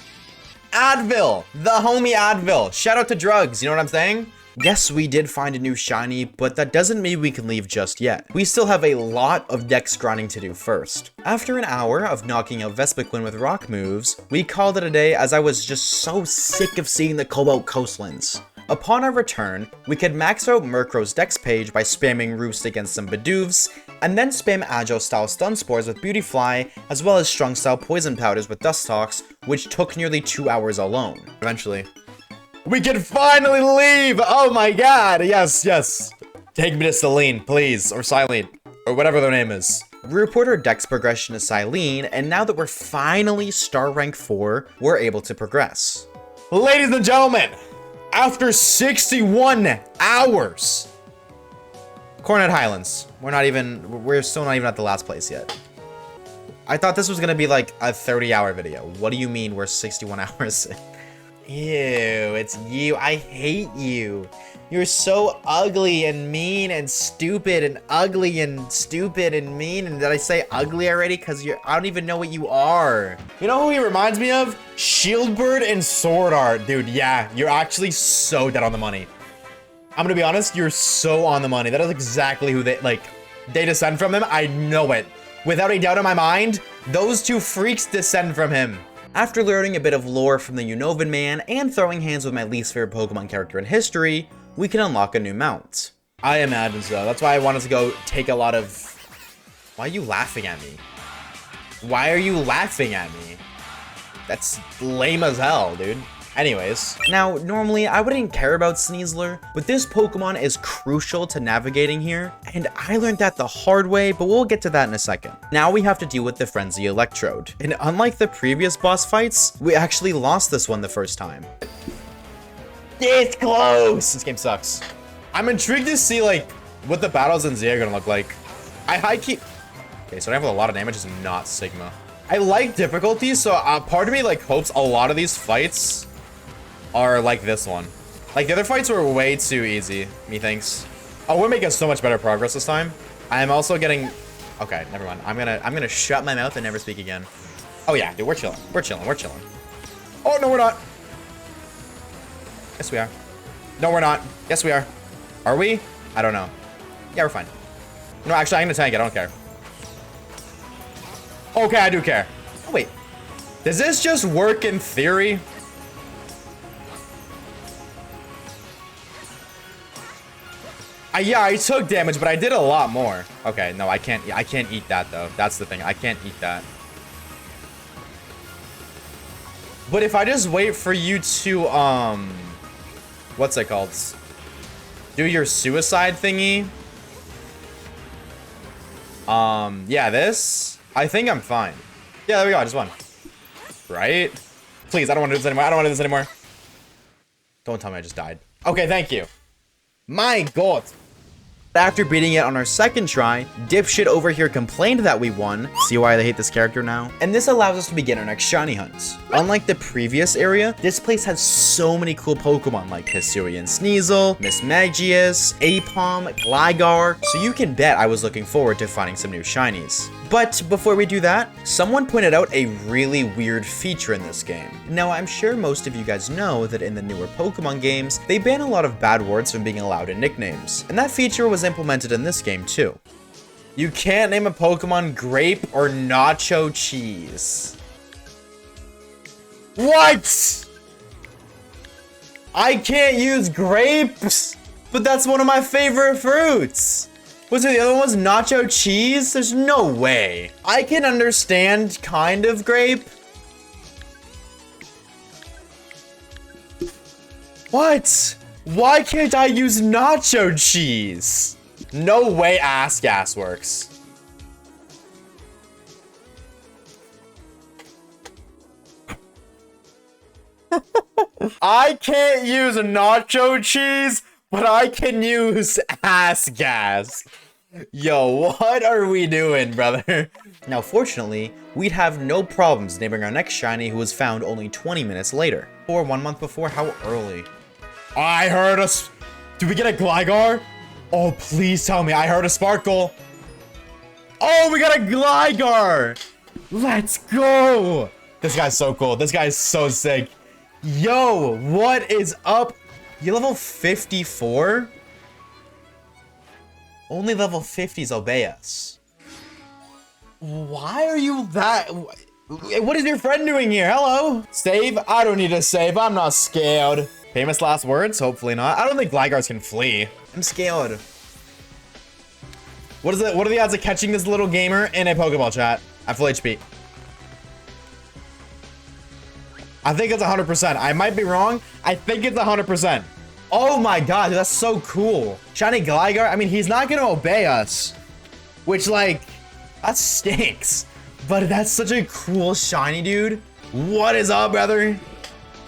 Advil. The homie Advil. Shout out to drugs. You know what I'm saying? Yes, we did find a new shiny, but that doesn't mean we can leave just yet. We still have a lot of dex grinding to do first. After an hour of knocking out Vespiquen with rock moves, we called it a day as I was just so sick of seeing the Cobalt Coastlands. Upon our return, we could max out Murkrow's dex page by spamming Roost against some Bidoofs, and then spam Agile-style Stun Spores with Beautyfly, as well as Strong-style Poison Powders with Dustox, which took nearly 2 hours alone. Eventually, we can finally leave! Oh my god! Yes, yes. Take me to Celine, please. Or Silene. Or whatever their name is. We report our dex progression to Silene, and now that we're finally star rank 4, we're able to progress. Ladies and gentlemen, after 61 hours, Coronet Highlands. We're still not even at the last place yet. I thought this was gonna be like a 30-hour video. What do you mean we're 61 hours in? Ew, it's you. I hate you. You're so ugly and mean and stupid and ugly and stupid and mean. And did I say ugly already? Because I don't even know what you are. You know who he reminds me of? Shieldbird and Sword Art. Dude, yeah, you're actually so dead on the money. I'm gonna be honest, you're so on the money. That is exactly who they descend from him. I know it. Without a doubt in my mind, those two freaks descend from him. After learning a bit of lore from the Unova Man and throwing hands with my least favorite Pokemon character in history, we can unlock a new mount. I imagine so. That's why I wanted to go take a lot of... Why are you laughing at me? Why are you laughing at me? That's lame as hell, dude. Anyways. Now, normally I wouldn't care about Sneasler, but this Pokemon is crucial to navigating here, and I learned that the hard way, but we'll get to that in a second. Now we have to deal with the Frenzy Electrode, and unlike the previous boss fights, we actually lost this one the first time. It's close! This game sucks. I'm intrigued to see, what the battles in Z are gonna look like. Okay, so I have a lot of damage is not Sigma. I like difficulties, so part of me, hopes a lot of these fights are like this one. The other fights were way too easy, methinks. Oh, we're making so much better progress this time. I'm also getting... Okay, never mind. I'm gonna shut my mouth and never speak again. Oh yeah, dude, we're chilling. We're chilling. We're chilling. Oh, no, we're not. Yes, we are. No, we're not. Yes, we are. Are we? I don't know. Yeah, we're fine. No, actually, I'm gonna tank it. I don't care. Okay, I do care. Oh, wait. Does this just work in theory? Yeah, I took damage, but I did a lot more. Okay, no, I can't eat that, though. That's the thing. I can't eat that. But if I just wait for you to, what's it called? Do your suicide thingy. Yeah, this. I think I'm fine. Yeah, there we go. I just won. Right? Please, I don't want to do this anymore. I don't want to do this anymore. Don't tell me I just died. Okay, thank you. My God. After beating it on our second try, dipshit over here complained that we won. See why they hate this character now? And this allows us to begin our next shiny hunt. Unlike the previous area, this place has so many cool Pokemon like Hisuian Sneasel, Miss Magius, Aipom, Gligar, so you can bet I was looking forward to finding some new shinies. But before we do that, someone pointed out a really weird feature in this game. Now, I'm sure most of you guys know that in the newer Pokemon games, they ban a lot of bad words from being allowed in nicknames. And that feature was implemented in this game too. You can't name a Pokemon grape or nacho cheese. What? I can't use grapes? But that's one of my favorite fruits. Was it the other one was nacho cheese? There's no way. I can understand kind of grape. What? Why can't I use nacho cheese? No way ass gas works. I can't use nacho cheese, but I can use ass gas. Yo, what are we doing, brother? Now, fortunately, we'd have no problems naming our next shiny who was found only 20 minutes later. Or 1 month before, how early? I heard us. Did we get a Gligar? Oh, please tell me I heard a Sparkle. Oh, we got a Gligar. Let's go. This guy's so cool. This guy's so sick. Yo, what is up? You level 54? Only level 50s obey us. Why are you that? What is your friend doing here? Hello? Save? I don't need to save. I'm not scared. Famous last words? Hopefully not. I don't think Gligars can flee. I'm scared. What are the odds of catching this little gamer in a Pokeball chat at full HP? I think it's 100%. I might be wrong. I think it's 100%. Oh my god, dude, that's so cool. Shiny Gligar, I mean, he's not gonna obey us. Which, like, that stinks. But that's such a cool shiny, dude. What is up, brother?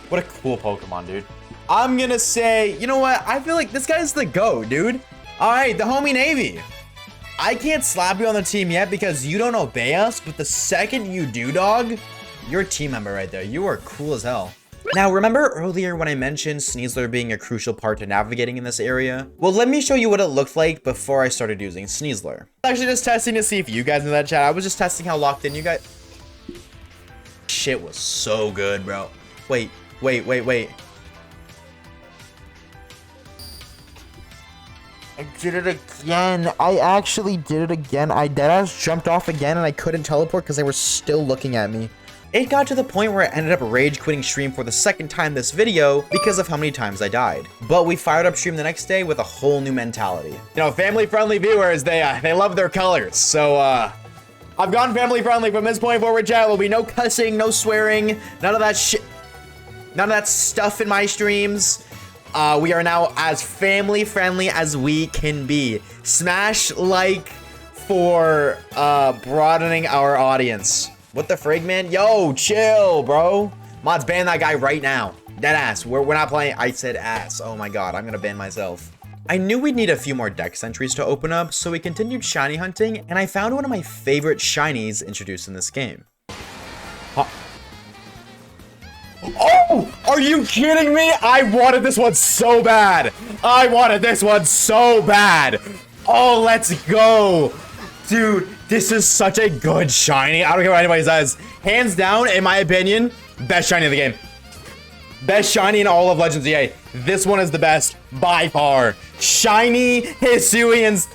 What a cool Pokemon, dude. I'm gonna say, you know what? I feel like this guy's the GOAT, dude. All right, the homie Navy. I can't slap you on the team yet because you don't obey us, but the second you do, dog, you're a team member right there. You are cool as hell. Now, remember earlier when I mentioned Sneasler being a crucial part to navigating in this area? Well, let me show you what it looked like before I started using Sneasler. Actually, just testing to see if you guys in that chat. I was just testing how locked in you guys. Shit was so good, bro. Wait. I did it again. I actually did it again. I deadass jumped off again and I couldn't teleport because they were still looking at me. It got to the point where I ended up rage quitting stream for the second time this video because of how many times I died. But we fired up stream the next day with a whole new mentality. You know, family-friendly viewers, they love their colors. So, I've gone family-friendly from this point forward, chat. There'll be no cussing, no swearing, none of that shit. None of that stuff in my streams. We are now as family-friendly as we can be. Smash like for broadening our audience. What the frig, man? Yo, chill, bro. Mods, ban that guy right now. Dead ass. We're not playing. I said ass. Oh my god, I'm gonna ban myself. I knew we'd need a few more dex entries to open up, so we continued shiny hunting, and I found one of my favorite shinies introduced in this game. Huh. Oh! Are you kidding me? I wanted this one so bad. I wanted this one so bad. Oh, let's go. Dude, this is such a good shiny. I don't care what anybody says. Hands down, in my opinion, best shiny of the game. Best shiny in all of Legends EA. This one is the best by far. Shiny Hisuians.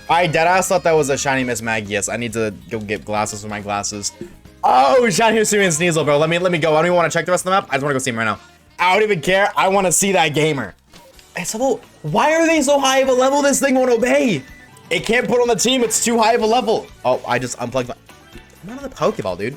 I deadass thought that was a shiny Miss Magius. I need to go get glasses for my glasses. Oh, shiny Hisuian Sneasel, bro. Let me go. I don't even want to check the rest of the map. I just want to go see him right now. I don't even care. I want to see that gamer. It's about, why are they so high of a level? This thing won't obey. It can't put on the team. It's too high of a level. Oh, I just unplugged my... I'm out of the Pokeball, dude.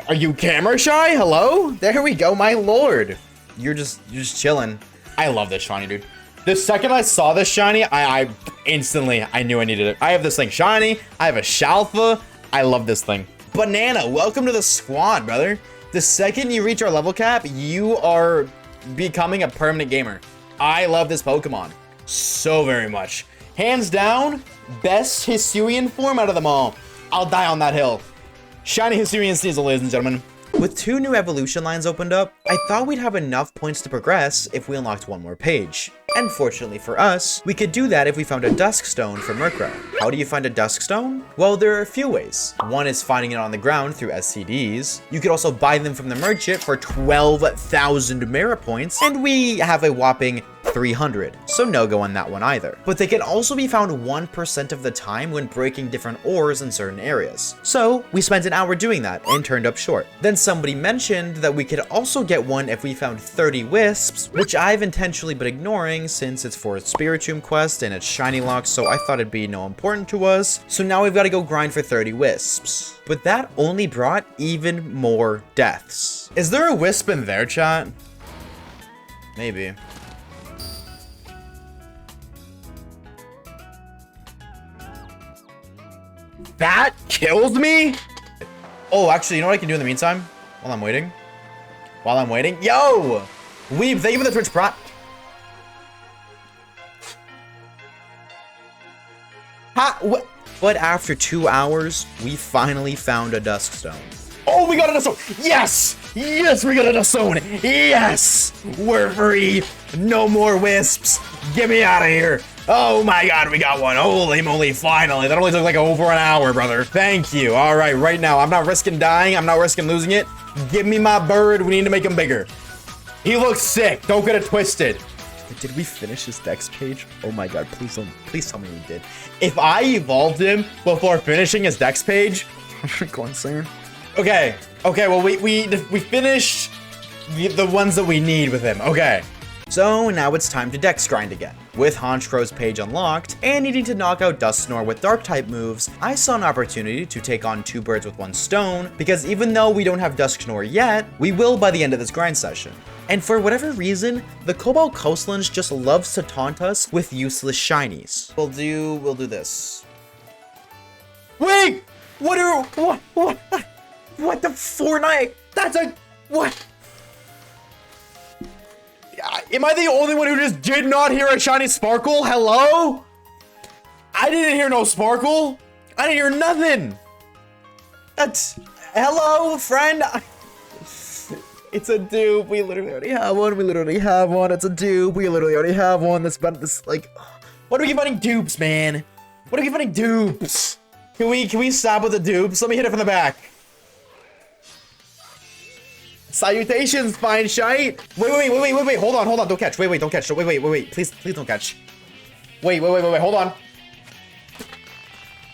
Are you camera shy? Hello? There we go, my lord. You're just chilling. I love this shiny, dude. The second I saw this shiny, I instantly, I knew I needed it. I have this thing shiny. I have a Shalfa. I love this thing. Banana, welcome to the squad, brother. The second you reach our level cap, you are becoming a permanent gamer. I love this Pokemon so very much. Hands down, best Hisuian form out of them all. I'll die on that hill. Shiny Hisuian Sneasel, ladies and gentlemen. With 2 new evolution lines opened up, I thought we'd have enough points to progress if we unlocked 1 more page. And fortunately for us, we could do that if we found a Dusk Stone from Murkrow. How do you find a Dusk Stone? Well, there are a few ways. One is finding it on the ground through SCDs. You could also buy them from the merchant for 12,000 merit points, and we have a whopping 300, so no go on that one either. But they can also be found 1% of the time when breaking different ores in certain areas. So we spent an hour doing that and turned up short. Then somebody mentioned that we could also get one if we found 30 wisps, which I've intentionally been ignoring since it's for a Spiritomb quest and it's shiny locked, so I thought it'd be no important to us. So now we've got to go grind for 30 wisps. But that only brought even more deaths. Is there a wisp in there, chat? Maybe. That kills me? Oh, actually, you know what I can do in the meantime? While I'm waiting? Yo! Weeb, thank you for the Twitch prop. But after 2 hours, we finally found a Dusk Stone. Oh, we got a Dusk Stone! Yes! Yes, we got a Dusk Stone! Yes! We're free! No more wisps! Get me out of here! Oh my god, we got one! Holy moly, finally! That only took like over an hour, brother. Thank you. Alright, right now, I'm not risking dying. I'm not risking losing it. Give me my bird. We need to make him bigger. He looks sick. Don't get it twisted. Did we finish this Dex page? Oh my god, please tell me we did. If I evolved him before finishing his Dex page, I'm gonna go insane. Okay, well, we finished the ones that we need with him. Okay. So now it's time to Dex grind again. With Honchkro's page unlocked, and needing to knock out Dusknoir with Dark-type moves, I saw an opportunity to take on 2 birds with 1 stone, because even though we don't have Dusknoir yet, we will by the end of this grind session. And for whatever reason, the Cobalt Coastlands just loves to taunt us with useless shinies. We'll do this. Wait! What the Fortnite? That's a, what? Am I the only one who just did not hear a shiny sparkle? Hello? I didn't hear no sparkle. I didn't hear nothing. That's, hello, friend. It's a dupe. We literally already have one. It's a dupe. We literally already have one. This like, what are we finding dupes, man? What are we finding dupes? Can we stop with the dupes? Let me hit it from the back. Salutations, fine shite. Wait. Hold on. Don't catch. Wait. Don't catch. Wait. Please don't catch. Wait. Hold on.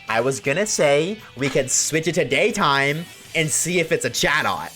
I was gonna say we could switch it to daytime and see if it's a Chatot.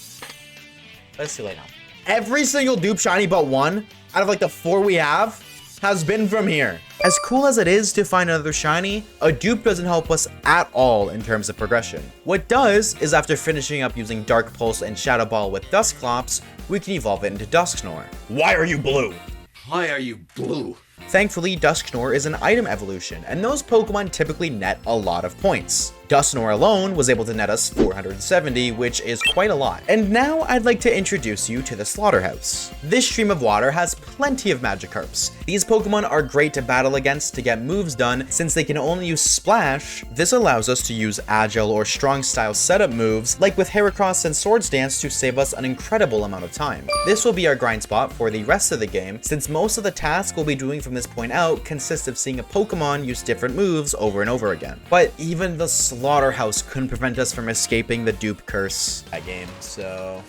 Let's see right now. Every single dupe shiny but one out of like the 4 we have has been from here. As cool as it is to find another shiny, a dupe doesn't help us at all in terms of progression. What does is after finishing up using Dark Pulse and Shadow Ball with Dusclops, we can evolve it into Dusknoir. Why are you blue? Thankfully, Dusknoir is an item evolution, and those Pokemon typically net a lot of points. Dusknoir alone was able to net us 470, which is quite a lot. And now I'd like to introduce you to the Slaughterhouse. This stream of water has plenty of Magikarps. These Pokemon are great to battle against to get moves done, since they can only use Splash. This allows us to use Agile or Strong style setup moves, like with Heracross and Swords Dance, to save us an incredible amount of time. This will be our grind spot for the rest of the game, since most of the tasks we'll be doing from this point out consists of seeing a Pokemon use different moves over and over again. But even the Slaughterhouse couldn't prevent us from escaping the dupe curse that game, so...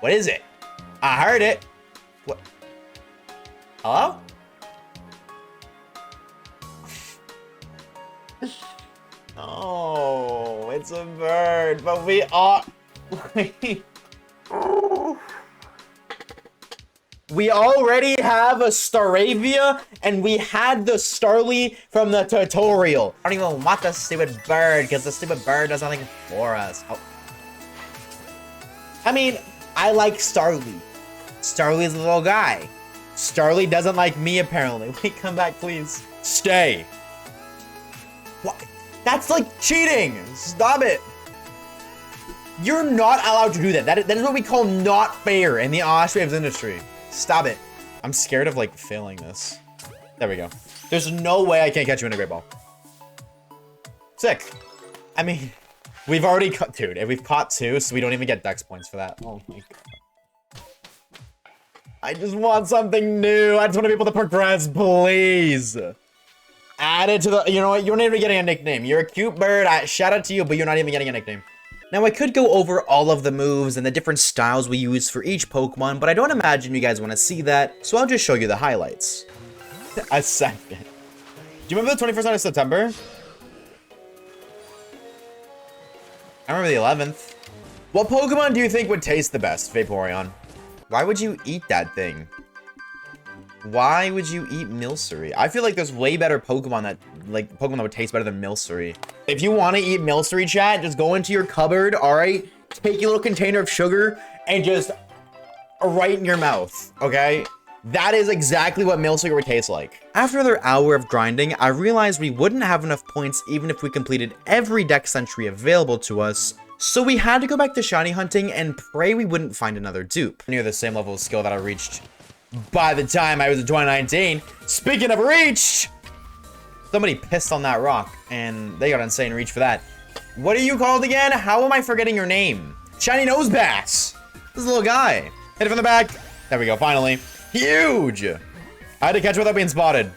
What is it? I heard it. What? Hello? Oh, it's a bird, but we are... We already have a Staravia, and we had the Starly from the tutorial. I don't even want the stupid bird, because the stupid bird does nothing for us. Oh. I mean, I like Starly. Starly's a little guy. Starly doesn't like me, apparently. Wait, come back, please. Stay. What? That's like cheating. Stop it. You're not allowed to do that. That is what we call not fair in the Oshawaves industry. Stop it. I'm scared of, like, failing this. There we go. There's no way I can't catch you in a great ball. Sick. I mean, we've already caught... Dude, we've caught 2, so we don't even get dex points for that. Oh, my God. I just want something new. I just want to be able to progress, please. Add it to the... You know what? You're not even getting a nickname. You're a cute bird. Shout out to you, but you're not even getting a nickname. Now, I could go over all of the moves and the different styles we use for each Pokemon, but I don't imagine you guys want to see that, so I'll just show you the highlights. A second. Do you remember the 21st night of September? I remember the 11th. What Pokemon do you think would taste the best, Vaporeon? Why would you eat that thing? Why would you eat Milcery? I feel like there's way better Pokemon that would taste better than Milcery. If you want to eat Milcery, chat, just go into your cupboard, alright? Take your little container of sugar and just right in your mouth, okay? That is exactly what Milcery would taste like. After another hour of grinding, I realized we wouldn't have enough points even if we completed every dex entry available to us, so we had to go back to shiny hunting and pray we wouldn't find another dupe. Near the same level of skill that I reached by the time I was in 2019. Speaking of reach, somebody pissed on that rock, and they got insane reach for that. What are you called again? How am I forgetting your name? Shiny Nosebass. This little guy. Hit it from the back. There we go, finally. Huge. I had to catch without being spotted.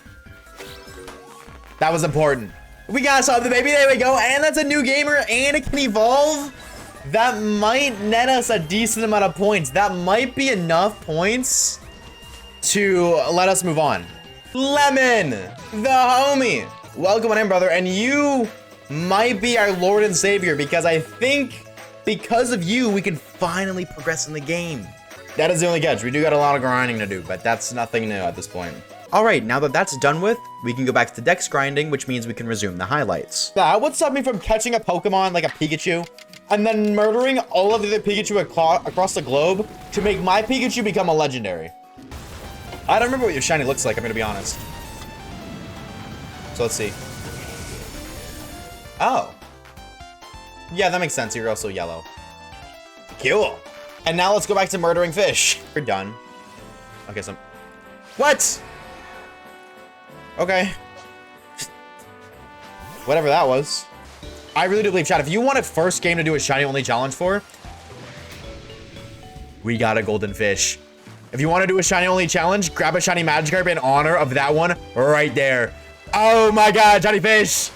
That was important. We got something, baby. There we go. And that's a new gamer, and it can evolve. That might net us a decent amount of points. That might be enough points to let us move on. Lemon, the homie. Welcome on in, brother. And you might be our Lord and Savior, because I think because of you, we can finally progress in the game. That is the only catch. We do got a lot of grinding to do, but that's nothing new at this point. Alright, now that that's done with, we can go back to dex grinding, which means we can resume the highlights. That would stop me from catching a Pokemon like a Pikachu and then murdering all of the other Pikachu across the globe to make my Pikachu become a legendary. I don't remember what your shiny looks like, I'm gonna be honest. So let's see. Oh. Yeah, that makes sense. You're also yellow. Cool. And now let's go back to murdering fish. We're done. Okay, so... What? Okay. Whatever that was. I really do believe, chat, if you want a first game to do a shiny only challenge for, we got a golden fish. If you want to do a shiny only challenge, grab a shiny Magikarp in honor of that one right there. Oh my god, shiny fish.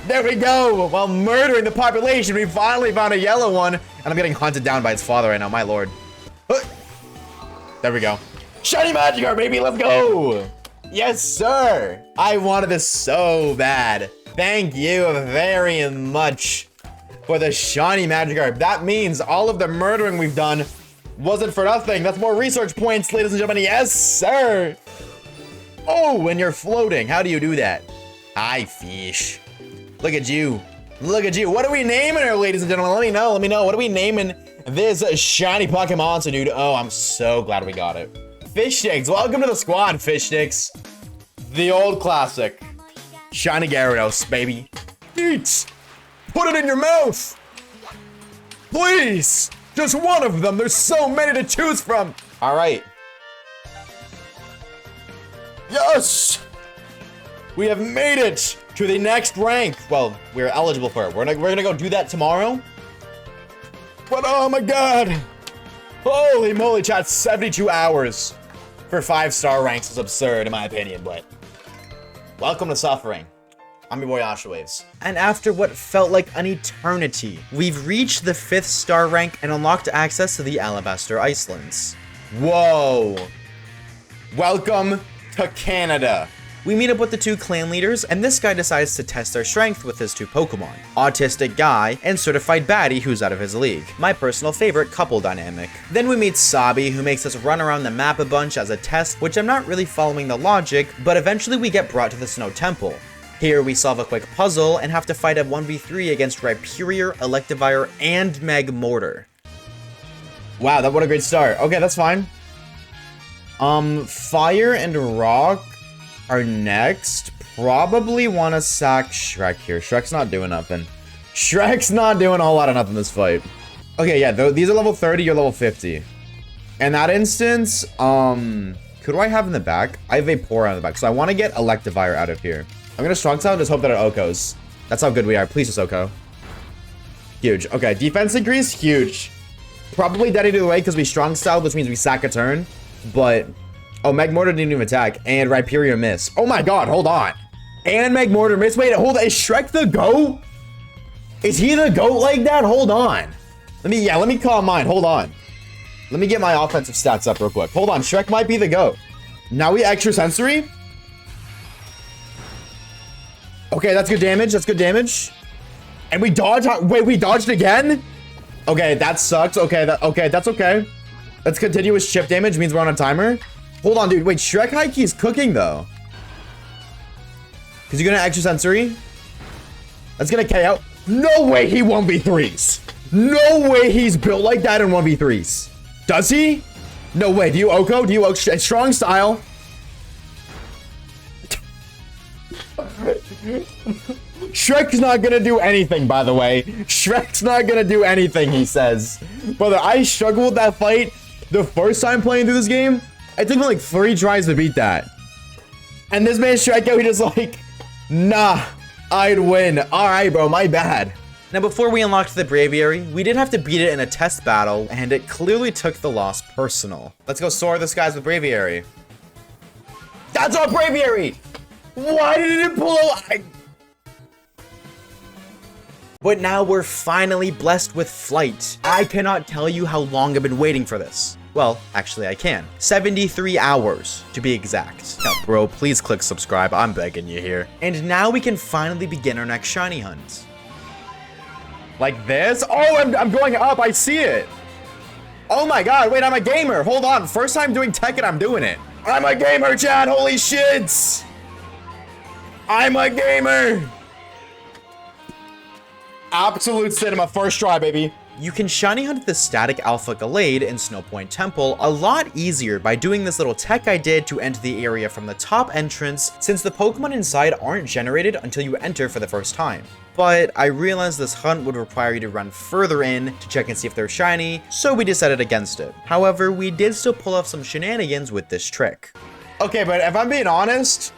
There we go. While murdering the population, we finally found a yellow one. And I'm getting hunted down by its father right now, my lord. There we go. Shiny Magikarp, baby, let's go. Yes, sir. I wanted this so bad. Thank you very much for the shiny Magikarp. That means all of the murdering we've done wasn't for nothing. That's more research points, ladies and gentlemen. Yes, sir. Oh, when you're floating, how do you do that? Hi, fish. Look at you. Look at you. What are we naming her, ladies and gentlemen? Let me know. Let me know. What are we naming this shiny Pokemon? So, dude, oh, I'm so glad we got it. Fish Sticks. Welcome to the squad, Fish Sticks. The old classic. Shiny Gyarados, baby. Eat. Put it in your mouth. Please. Just one of them. There's so many to choose from. All right. Yes. We have made it to the next rank. Well, we're eligible for it. We're gonna go do that tomorrow. But oh my god. Holy moly, chat, 72 hours for 5-star ranks is absurd in my opinion, but welcome to suffering. I'm your boy Oshawaves. And after what felt like an eternity, we've reached the 5th star rank and unlocked access to the Alabaster Icelands. Whoa. Welcome to Canada. We meet up with the 2 clan leaders, and this guy decides to test our strength with his 2 Pokemon, Autistic Guy and Certified Baddie, who's out of his league. My personal favorite couple dynamic. Then we meet Sabi, who makes us run around the map a bunch as a test, which I'm not really following the logic, but eventually we get brought to the Snow Temple. Here we solve a quick puzzle and have to fight a 1v3 against Rhyperior, Electivire, and Magmortar. Wow, what a great start. Okay, that's fine. Fire and Rock are next. Probably want to sack Shrek here. Shrek's not doing nothing. Shrek's not doing a whole lot of nothing this fight. Okay, yeah, these are level 30, you're level 50. In that instance, who do I have in the back? I have Vaporeon in the back, so I want to get Electivire out of here. I'm gonna Strong Style and just hope that it Okos. That's how good we are. Please just Oko. Huge. Okay, defense increase, huge. Probably dead either way because we Strong Style, which means we sack a turn. But, oh, Magmortar didn't even attack. And Rhyperior miss. Oh my god, hold on. And Magmortar miss. Wait, hold on. Is Shrek the GOAT? Is he the GOAT like that? Hold on. Let me calm mine. Hold on. Let me get my offensive stats up real quick. Hold on. Shrek might be the GOAT. Now we extra sensory. Okay, that's good damage. That's good damage. And we dodge. Wait, we dodged again? Okay, that sucks. Okay, that's okay. That's continuous chip damage. Means we're on a timer. Hold on, dude. Wait, Shrek Hikey is cooking, though. Because you're going to extra sensory. That's going to KO. No way he 1v3s. No way he's built like that in 1v3s. Does he? No way. Do you Oko? Do you Oko? Strong Style. Shrek's not gonna do anything, by the way. Shrek's not gonna do anything, he says. Brother, I struggled with that fight the first time playing through this game. It took me like 3 tries to beat that. And this man Shrek out, he just like, nah, I'd win. Alright, bro, my bad. Now, before we unlocked the Braviary, we did have to beat it in a test battle, and it clearly took the loss personal. Let's go soar this guy's with Braviary. That's our Braviary! Why did it pull out? But now we're finally blessed with flight. I cannot tell you how long I've been waiting for this. Well, actually I can. 73 hours, to be exact. Now, bro, please click subscribe. I'm begging you here. And now we can finally begin our next shiny hunt. Like this? Oh, I'm going up. I see it. Oh my god. Wait, I'm a gamer. Hold on. First time doing Tekken, I'm doing it. I'm a gamer, Chad. Holy shits. I'm a gamer. Absolute cinema. First try, baby. You can shiny hunt the static Alpha Gallade in Snowpoint Temple a lot easier by doing this little tech I did to enter the area from the top entrance, since the Pokemon inside aren't generated until you enter for the first time. But I realized this hunt would require you to run further in to check and see if they're shiny, so we decided against it. However, we did still pull off some shenanigans with this trick. Okay, but if I'm being honest,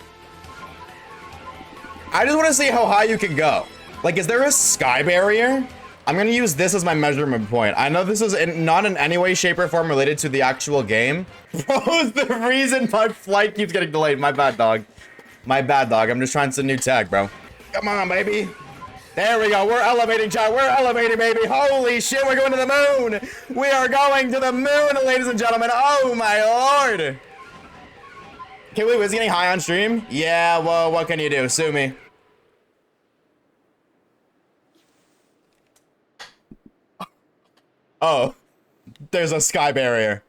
I just want to see how high you can go. Like, is there a sky barrier? I'm going to use this as my measurement point. I know this is not in any way, shape, or form related to the actual game. Bro, is the reason my flight keeps getting delayed. My bad, dog. My bad, dog. I'm just trying some new tech, bro. Come on, baby. There we go. We're elevating, chat. We're elevating, baby. Holy shit, we're going to the moon. We are going to the moon, ladies and gentlemen. Oh, my lord. Okay, wait, was he getting high on stream? Yeah, well, what can you do? Sue me. Oh, there's a sky barrier.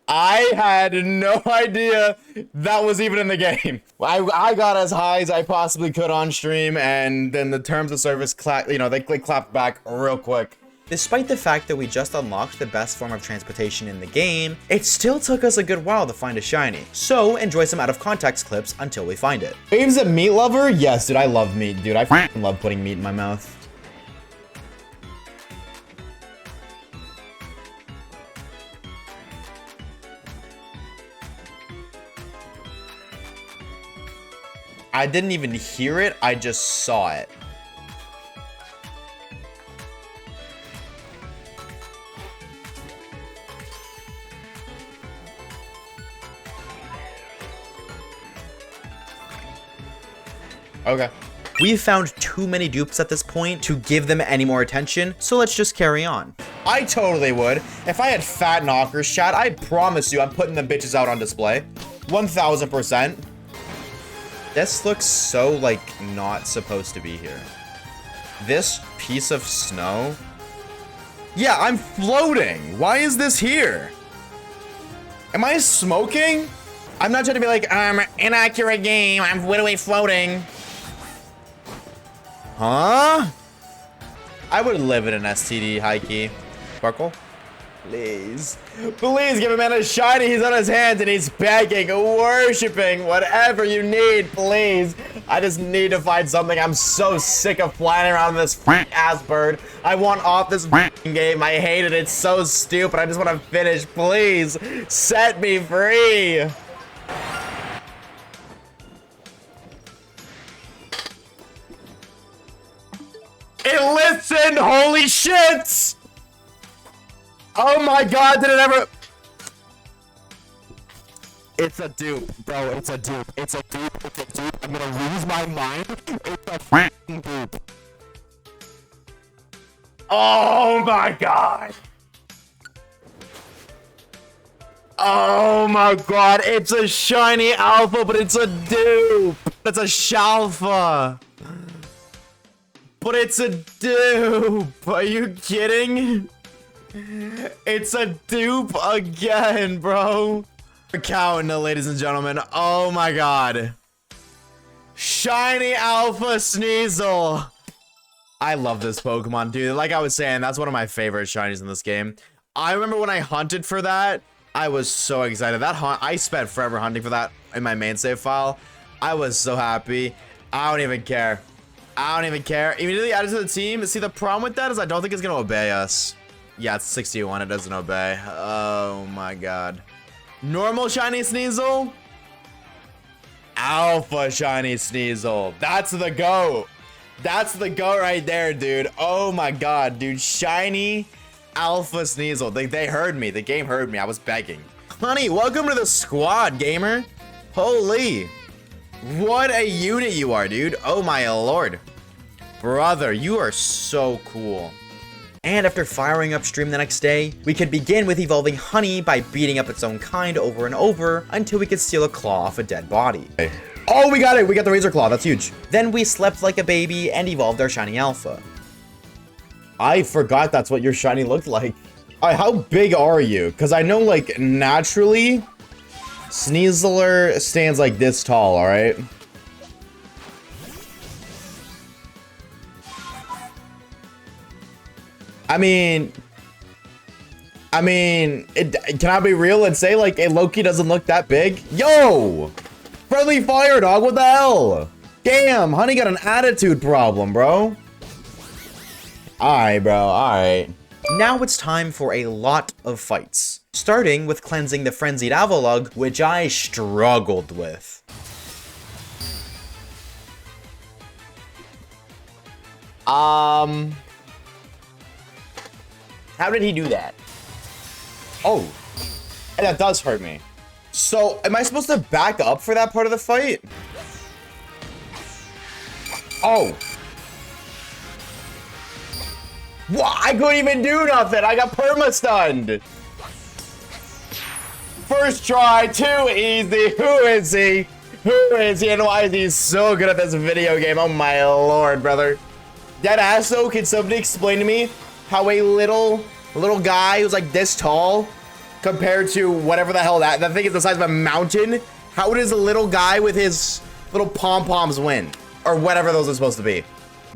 I had no idea that was even in the game. I got as high as I possibly could on stream, and then the terms of service they clapped back real quick. Despite the fact that we just unlocked the best form of transportation in the game, it still took us a good while to find a shiny. So enjoy some out of context clips until we find it. Babe's a meat lover? Yes, dude, I love meat, dude. I f***ing love putting meat in my mouth. I didn't even hear it, I just saw it. Okay. We've found too many dupes at this point to give them any more attention, so let's just carry on. I totally would. If I had fat knockers, chat, I promise you I'm putting them bitches out on display. 1000%. This looks so, like, not supposed to be here. This piece of snow? Yeah, I'm floating. Why is this here? Am I smoking? I'm not trying to be like, inaccurate game. I'm literally floating. Huh? I would live in an STD high key. Sparkle? Please. Please give a man a shiny. He's on his hands and he's begging, worshiping, whatever you need, please. I just need to find something. I'm so sick of flying around this ass bird. I want off this game. I hate it. It's so stupid. I just want to finish. Please set me free. It listened. Holy shit. Oh my god, did it ever? It's a dupe, bro. It's a dupe. It's a dupe. It's a dupe. I'm gonna lose my mind. It's a f***ing dupe. Oh my god. Oh my god. It's a shiny alpha, but it's a dupe. It's a shalfa. But it's a dupe. Are you kidding? It's a dupe again, bro. We're counting it, ladies and gentlemen. Oh my god. Shiny Alpha Sneasel. I love this Pokemon, dude. Like I was saying, that's one of my favorite shinies in this game. I remember when I hunted for that, I was so excited. That hunt, I spent forever hunting for that in my main save file. I was so happy. I don't even care. I don't even care. Immediately added to the team. See, the problem with that is I don't think it's gonna obey us. Yeah, it's 61. It doesn't obey. Oh my god. Normal shiny Sneasel. Alpha shiny Sneasel. That's the GOAT. That's the GOAT right there, dude. Oh my god, dude. Shiny Alpha Sneasel. They heard me. The game heard me. I was begging. Honey, welcome to the squad, gamer. Holy. What a unit you are, dude. Oh my lord. Brother, you are so cool. And after firing upstream the next day, we could begin with evolving Honey by beating up its own kind over and over until we could steal a claw off a dead body. Oh, we got it. We got the Razor Claw. That's huge. Then we slept like a baby and evolved our shiny Alpha. I forgot that's what your shiny looked like. How big are you? Because I know, like, naturally, Sneasler stands like this tall, all right? I mean, can I be real and say, like, Loki doesn't look that big? Yo! Friendly fire, dog, what the hell? Damn, Honey got an attitude problem, bro. Alright, bro, alright. Now it's time for a lot of fights, starting with cleansing the Frenzied Avalugg, which I struggled with. How did he do that? Oh, and that does hurt me. So, am I supposed to back up for that part of the fight? Oh. What? I couldn't even do nothing. I got perma-stunned. First try, too easy. Who is he? Who is he and why is he so good at this video game? Oh my lord, brother. That ass though, can somebody explain to me how a little guy who's like this tall compared to whatever the hell that thing is the size of a mountain? How does a little guy with his little pom-poms win? Or whatever those are supposed to be.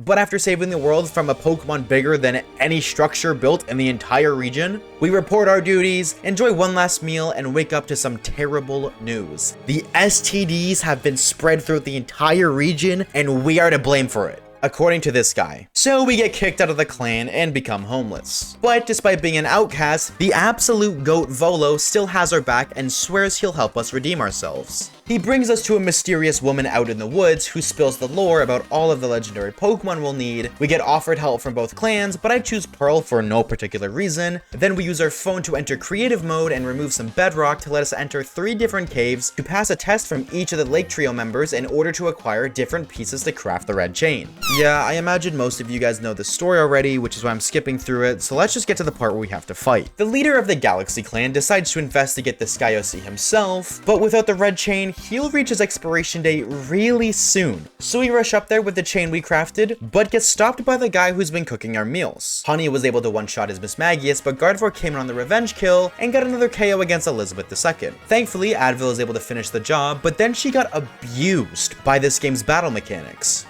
But after saving the world from a Pokemon bigger than any structure built in the entire region, we report our duties, enjoy one last meal, and wake up to some terrible news. The STDs have been spread throughout the entire region, and we are to blame for it, according to this guy. So we get kicked out of the clan and become homeless. But despite being an outcast, the absolute GOAT Volo still has our back and swears he'll help us redeem ourselves. He brings us to a mysterious woman out in the woods who spills the lore about all of the legendary Pokemon we'll need. We get offered help from both clans, but I choose Pearl for no particular reason. Then we use our phone to enter creative mode and remove some bedrock to let us enter 3 different caves to pass a test from each of the Lake Trio members in order to acquire different pieces to craft the red chain. Yeah, I imagine most of you guys know this story already, which is why I'm skipping through it, so let's just get to the part where we have to fight. The leader of the Galaxy clan decides to investigate the Skyosea himself, but without the red chain, he'll reach his expiration date really soon. So we rush up there with the chain we crafted, but get stopped by the guy who's been cooking our meals. Honey was able to one-shot his Miss Magius, but Gardevoir came in on the revenge kill and got another KO against Elizabeth II. Thankfully, Advil is able to finish the job, but then she got abused by this game's battle mechanics.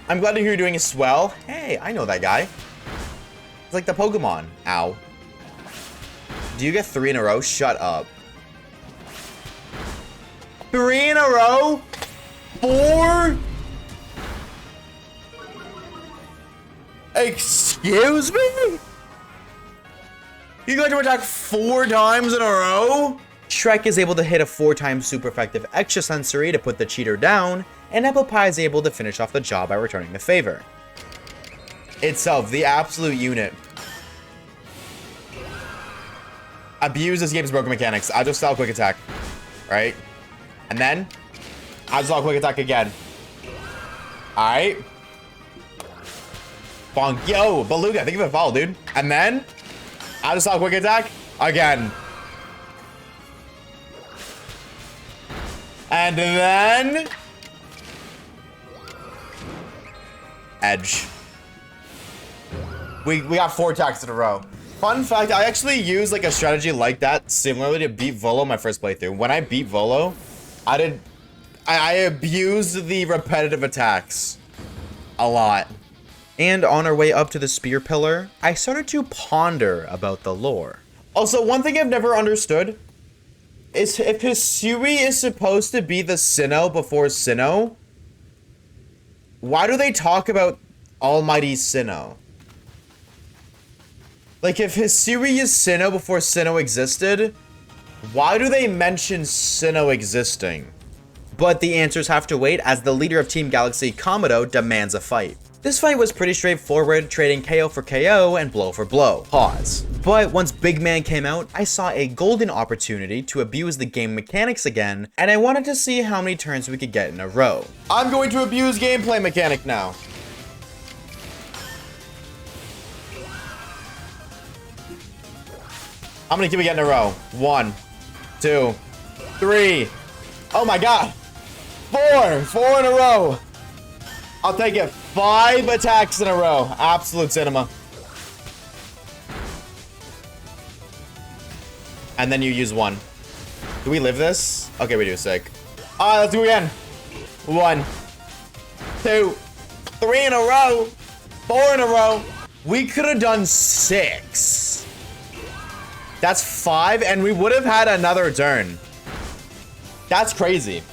I'm glad to hear you're doing as well. Hey, I know that guy. It's like the Pokemon. Ow. Do you get 3 in a row? Shut up. 3 in a row? 4? Excuse me? You got to attack 4 times in a row? Shrek is able to hit a 4-time super effective extra sensory to put the cheater down, and Apple Pie is able to finish off the job by returning the favor. Itself, the absolute unit. Abuse this game's broken mechanics. I just style quick attack. Right? And then I just style quick attack again. Alright. Bonk. Yo, Beluga, think of it fall, dude. And then I just style quick attack again. And then edge. We got 4 attacks in a row. Fun fact, I actually used like a strategy like that similarly to beat Volo my first playthrough. When I beat Volo, I abused the repetitive attacks a lot. And on our way up to the spear pillar, I started to ponder about the lore. Also, one thing I've never understood is if Hisui is supposed to be the Sinnoh before Sinnoh, why do they talk about Almighty Sinnoh? Like, if Hisui is Sinnoh before Sinnoh existed, why do they mention Sinnoh existing? But the answers have to wait as the leader of Team Galaxy, Komodo, demands a fight. This fight was pretty straightforward, trading KO for KO and blow for blow. Pause. But once Big Man came out, I saw a golden opportunity to abuse the game mechanics again, and I wanted to see how many turns we could get in a row. I'm going to abuse gameplay mechanic now. I'm gonna keep it getting in a row. 1, 2, 3. Oh my god. 4 in a row. I'll take it. 5 attacks in a row. Absolute cinema. And then you use 1. Do we live this? Okay, we do. Sick. Alright, let's do it again. 1, 2, 3 in a row. 4 in a row. We could have done 6. That's 5, and we would have had another turn. That's crazy.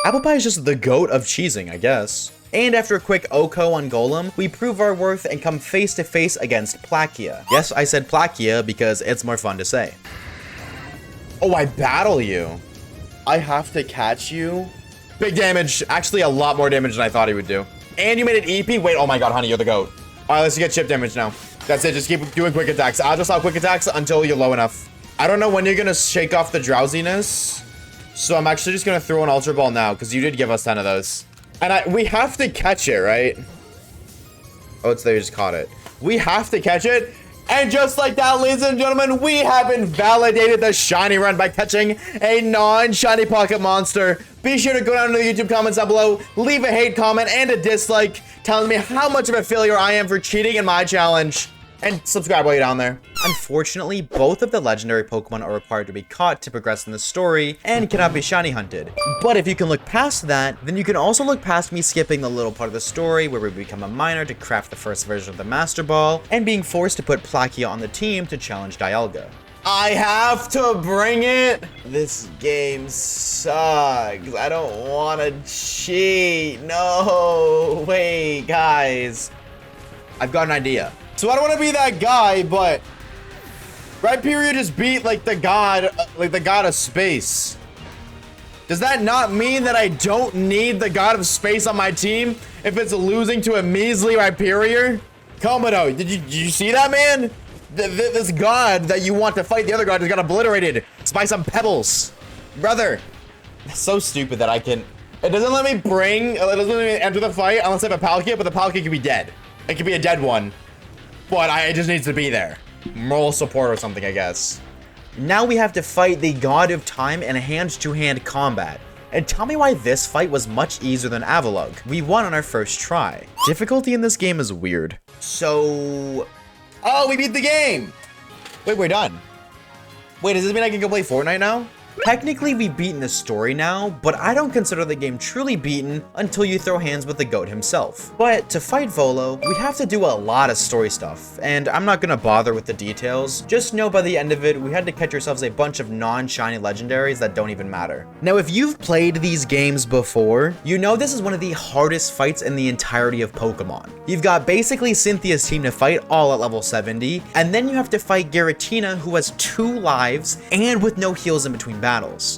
Apple Pie is just the goat of cheesing, I guess. And after a quick OHKO on Golem, we prove our worth and come face to face against Plakia. Yes, I said Plakia because it's more fun to say. Oh, I battle you. I have to catch you. Big damage. Actually, a lot more damage than I thought he would do. And you made it EP? Wait, oh my god, honey, you're the goat. Alright, let's get chip damage now. That's it, just keep doing quick attacks. I'll just allow quick attacks until you're low enough. I don't know when you're gonna shake off the drowsiness, so I'm actually just gonna throw an Ultra Ball now, because you did give us 10 of those. And we have to catch it, right? Oh, it's there, you just caught it. We have to catch it. And just like that, ladies and gentlemen, we have invalidated the shiny run by catching a non-shiny pocket monster. Be sure to go down to the YouTube comments down below, leave a hate comment and a dislike, telling me how much of a failure I am for cheating in my challenge. And subscribe while you're down there. Unfortunately, both of the legendary Pokemon are required to be caught to progress in the story and cannot be shiny hunted. But if you can look past that, then you can also look past me skipping the little part of the story where we become a miner to craft the first version of the Master Ball and being forced to put Plakia on the team to challenge Dialga. I have to bring it. This game sucks. I don't want to cheat. No, wait, guys. I've got an idea. So I don't want to be that guy, but Rhyperior just beat like the god of space. Does that not mean that I don't need the god of space on my team if it's losing to a measly Rhyperior? Komodo, did you see that, man? This god that you want to fight the other god just got obliterated by some pebbles. Brother, that's so stupid that I can... It doesn't let me enter the fight unless I have a Palkia, but the Palkia can be dead. It could be a dead one. But it just needs to be there. Moral support or something, I guess. Now we have to fight the God of Time in hand-to-hand combat. And tell me why this fight was much easier than Avalugg. We won on our first try. Difficulty in this game is weird. So... Oh, we beat the game! Wait, we're done. Wait, does this mean I can go play Fortnite now? Technically, we've beaten the story now, but I don't consider the game truly beaten until you throw hands with the GOAT himself. But to fight Volo, we have to do a lot of story stuff, and I'm not gonna bother with the details. Just know by the end of it, we had to catch ourselves a bunch of non-shiny legendaries that don't even matter. Now, if you've played these games before, you know this is one of the hardest fights in the entirety of Pokemon. You've got basically Cynthia's team to fight all at level 70, and then you have to fight Giratina, who has 2 lives, and with no heals in between battles.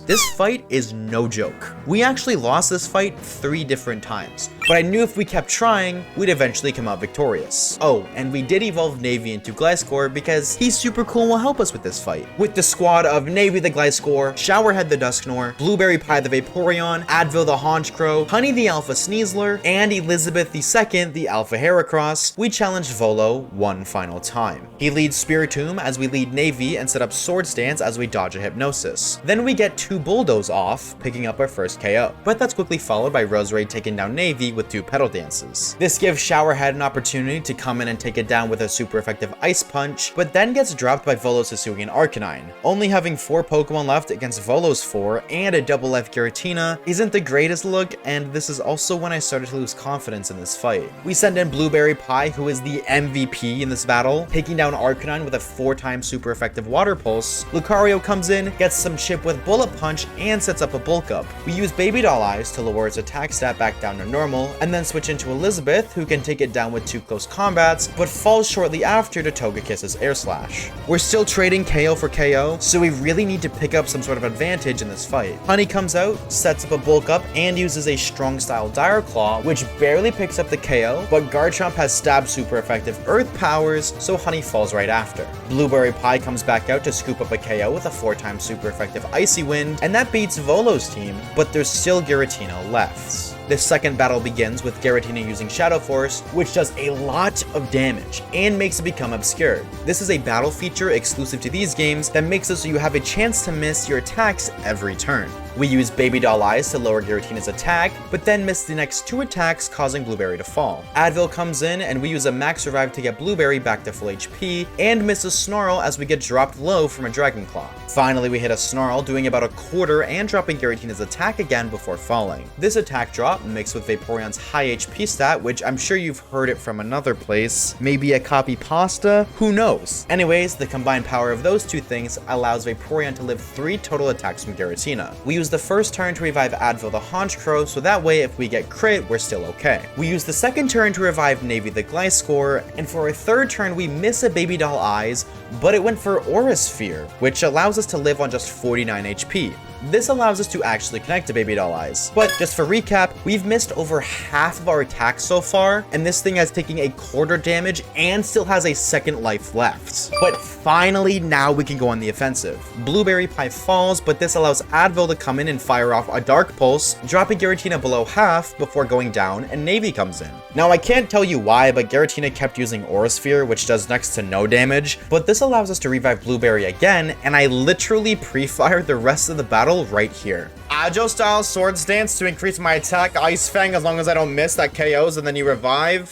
This fight is no joke. We actually lost this fight 3 different times, but I knew if we kept trying, we'd eventually come out victorious. Oh, and we did evolve Navy into Gliscor because he's super cool and will help us with this fight. With the squad of Navy the Gliscor, Showerhead the Dusknoir, Blueberry Pie the Vaporeon, Advil the Honchcrow, Honey the Alpha Sneasler, and Elizabeth II the Alpha Heracross, we challenged Volo one final time. He leads Spiritomb as we lead Navy and set up Swords Dance as we dodge a Hypnosis. Then we get 2 Bulldoze off, picking up our first KO. But that's quickly followed by Roserade taking down Navy with 2 Petal Dances. This gives Showerhead an opportunity to come in and take it down with a super effective Ice Punch, but then gets dropped by Volo's Hisuian Arcanine. Only having 4 Pokemon left against Volo's 4 and a double F Giratina isn't the greatest look, and this is also when I started to lose confidence in this fight. We send in Blueberry Pie, who is the MVP in this battle, taking down Arcanine with a 4-time super effective Water Pulse. Lucario comes in, gets some chip with Bullet Punch, and sets up a Bulk Up. We use Baby Doll Eyes to lower its attack stat back down to normal, and then switch into Elizabeth, who can take it down with 2 close combats, but falls shortly after to Togekiss's Air Slash. We're still trading KO for KO, so we really need to pick up some sort of advantage in this fight. Honey comes out, sets up a Bulk Up, and uses a strong style Dire Claw, which barely picks up the KO, but Garchomp has Stab super effective Earth powers, so Honey falls right after. Blueberry Pie comes back out to scoop up a KO with a 4-time super effective Icy Wind, and that beats Volo's team, but there's still Giratina left. The second battle begins with Giratina using Shadow Force, which does a lot of damage and makes it become obscured. This is a battle feature exclusive to these games that makes it so you have a chance to miss your attacks every turn. We use Baby Doll Eyes to lower Giratina's attack, but then miss the next 2 attacks, causing Blueberry to fall. Advil comes in, and we use a Max Revive to get Blueberry back to full HP, and miss a Snarl as we get dropped low from a Dragon Claw. Finally, we hit a Snarl, doing about a quarter and dropping Giratina's attack again before falling. This attack drop, mixed with Vaporeon's high HP stat, which I'm sure you've heard it from another place, maybe a copy pasta, who knows? Anyways, the combined power of those 2 things allows Vaporeon to live 3 total attacks from Giratina. We use the first turn to revive Advil the Honchcrow, so that way if we get crit, we're still okay. We use the second turn to revive Navy the Gliscor, and for our third turn we miss a Baby Doll Eyes, but it went for Aura Sphere, which allows us to live on just 49 HP. This allows us to actually connect to Baby Doll Eyes. But just for recap, we've missed over half of our attacks so far, and this thing has taken a quarter damage and still has a second life left. But finally, now we can go on the offensive. Blueberry Pie falls, but this allows Advil to come in and fire off a Dark Pulse, dropping Giratina below half before going down, and Navy comes in. Now, I can't tell you why, but Giratina kept using Aura Sphere, which does next to no damage, but this allows us to revive Blueberry again, and I literally pre-fired the rest of the battle right here. Agile style Swords Dance to increase my attack, Ice Fang as long as I don't miss that KOs, and then you revive.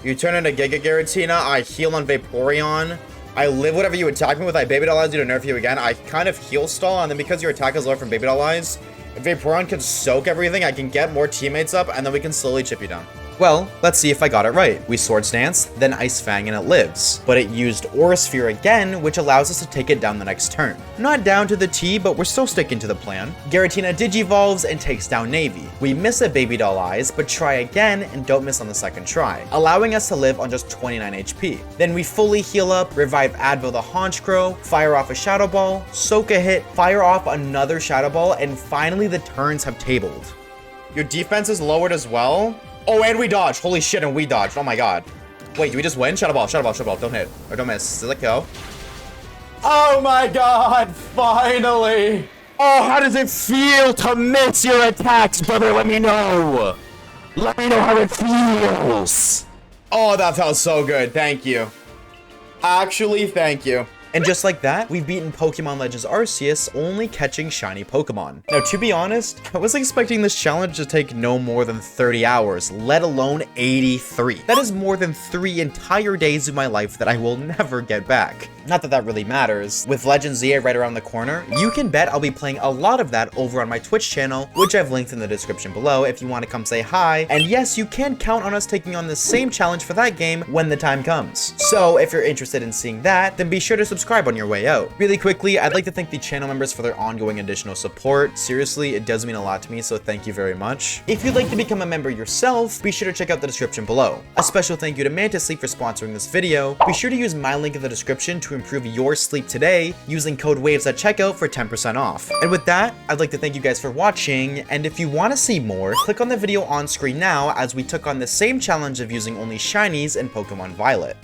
You turn into Giga Giratina, I heal on Vaporeon. I live whatever you attack me with, I Baby Doll Eyes you to nerf you again. I kind of heal stall, and then because your attack is lower from Baby Doll Eyes, if Vaporeon can soak everything, I can get more teammates up, and then we can slowly chip you down. Well, let's see if I got it right. We Swords Dance, then Ice Fang, and it lives. But it used Aura Sphere again, which allows us to take it down the next turn. Not down to the T, but we're still sticking to the plan. Giratina Digivolves and takes down Navy. We miss a Baby Doll Eyes, but try again and don't miss on the second try, allowing us to live on just 29 HP. Then we fully heal up, revive Advil the Honchcrow, fire off a Shadow Ball, soak a hit, fire off another Shadow Ball, and finally the turns have tabled. Your defense is lowered as well? Oh, and we dodged. Holy shit, and we dodged. Oh my god. Wait, do we just win? Shadow Ball, Shadow Ball, Shadow Ball. Don't hit. Or don't miss. Let go. Oh my god, finally. Oh, how does it feel to miss your attacks, brother? Let me know. Let me know how it feels. Oh, that felt so good. Thank you. Actually, thank you. And just like that, we've beaten Pokemon Legends Arceus, only catching shiny Pokemon. Now, to be honest, I was expecting this challenge to take no more than 30 hours, let alone 83. That is more than 3 entire days of my life that I will never get back. Not that that really matters. With Legends ZA right around the corner, you can bet I'll be playing a lot of that over on my Twitch channel, which I've linked in the description below if you want to come say hi. And yes, you can count on us taking on the same challenge for that game when the time comes. So if you're interested in seeing that, then be sure to subscribe on your way out. Really quickly, I'd like to thank the channel members for their ongoing additional support. Seriously, it does mean a lot to me, so thank you very much. If you'd like to become a member yourself, be sure to check out the description below. A special thank you to Mantis Sleep for sponsoring this video. Be sure to use my link in the description to improve your sleep today using code WAVES at checkout for 10% off. And with that, I'd like to thank you guys for watching, and if you want to see more, click on the video on screen now as we took on the same challenge of using only shinies in Pokemon Violet.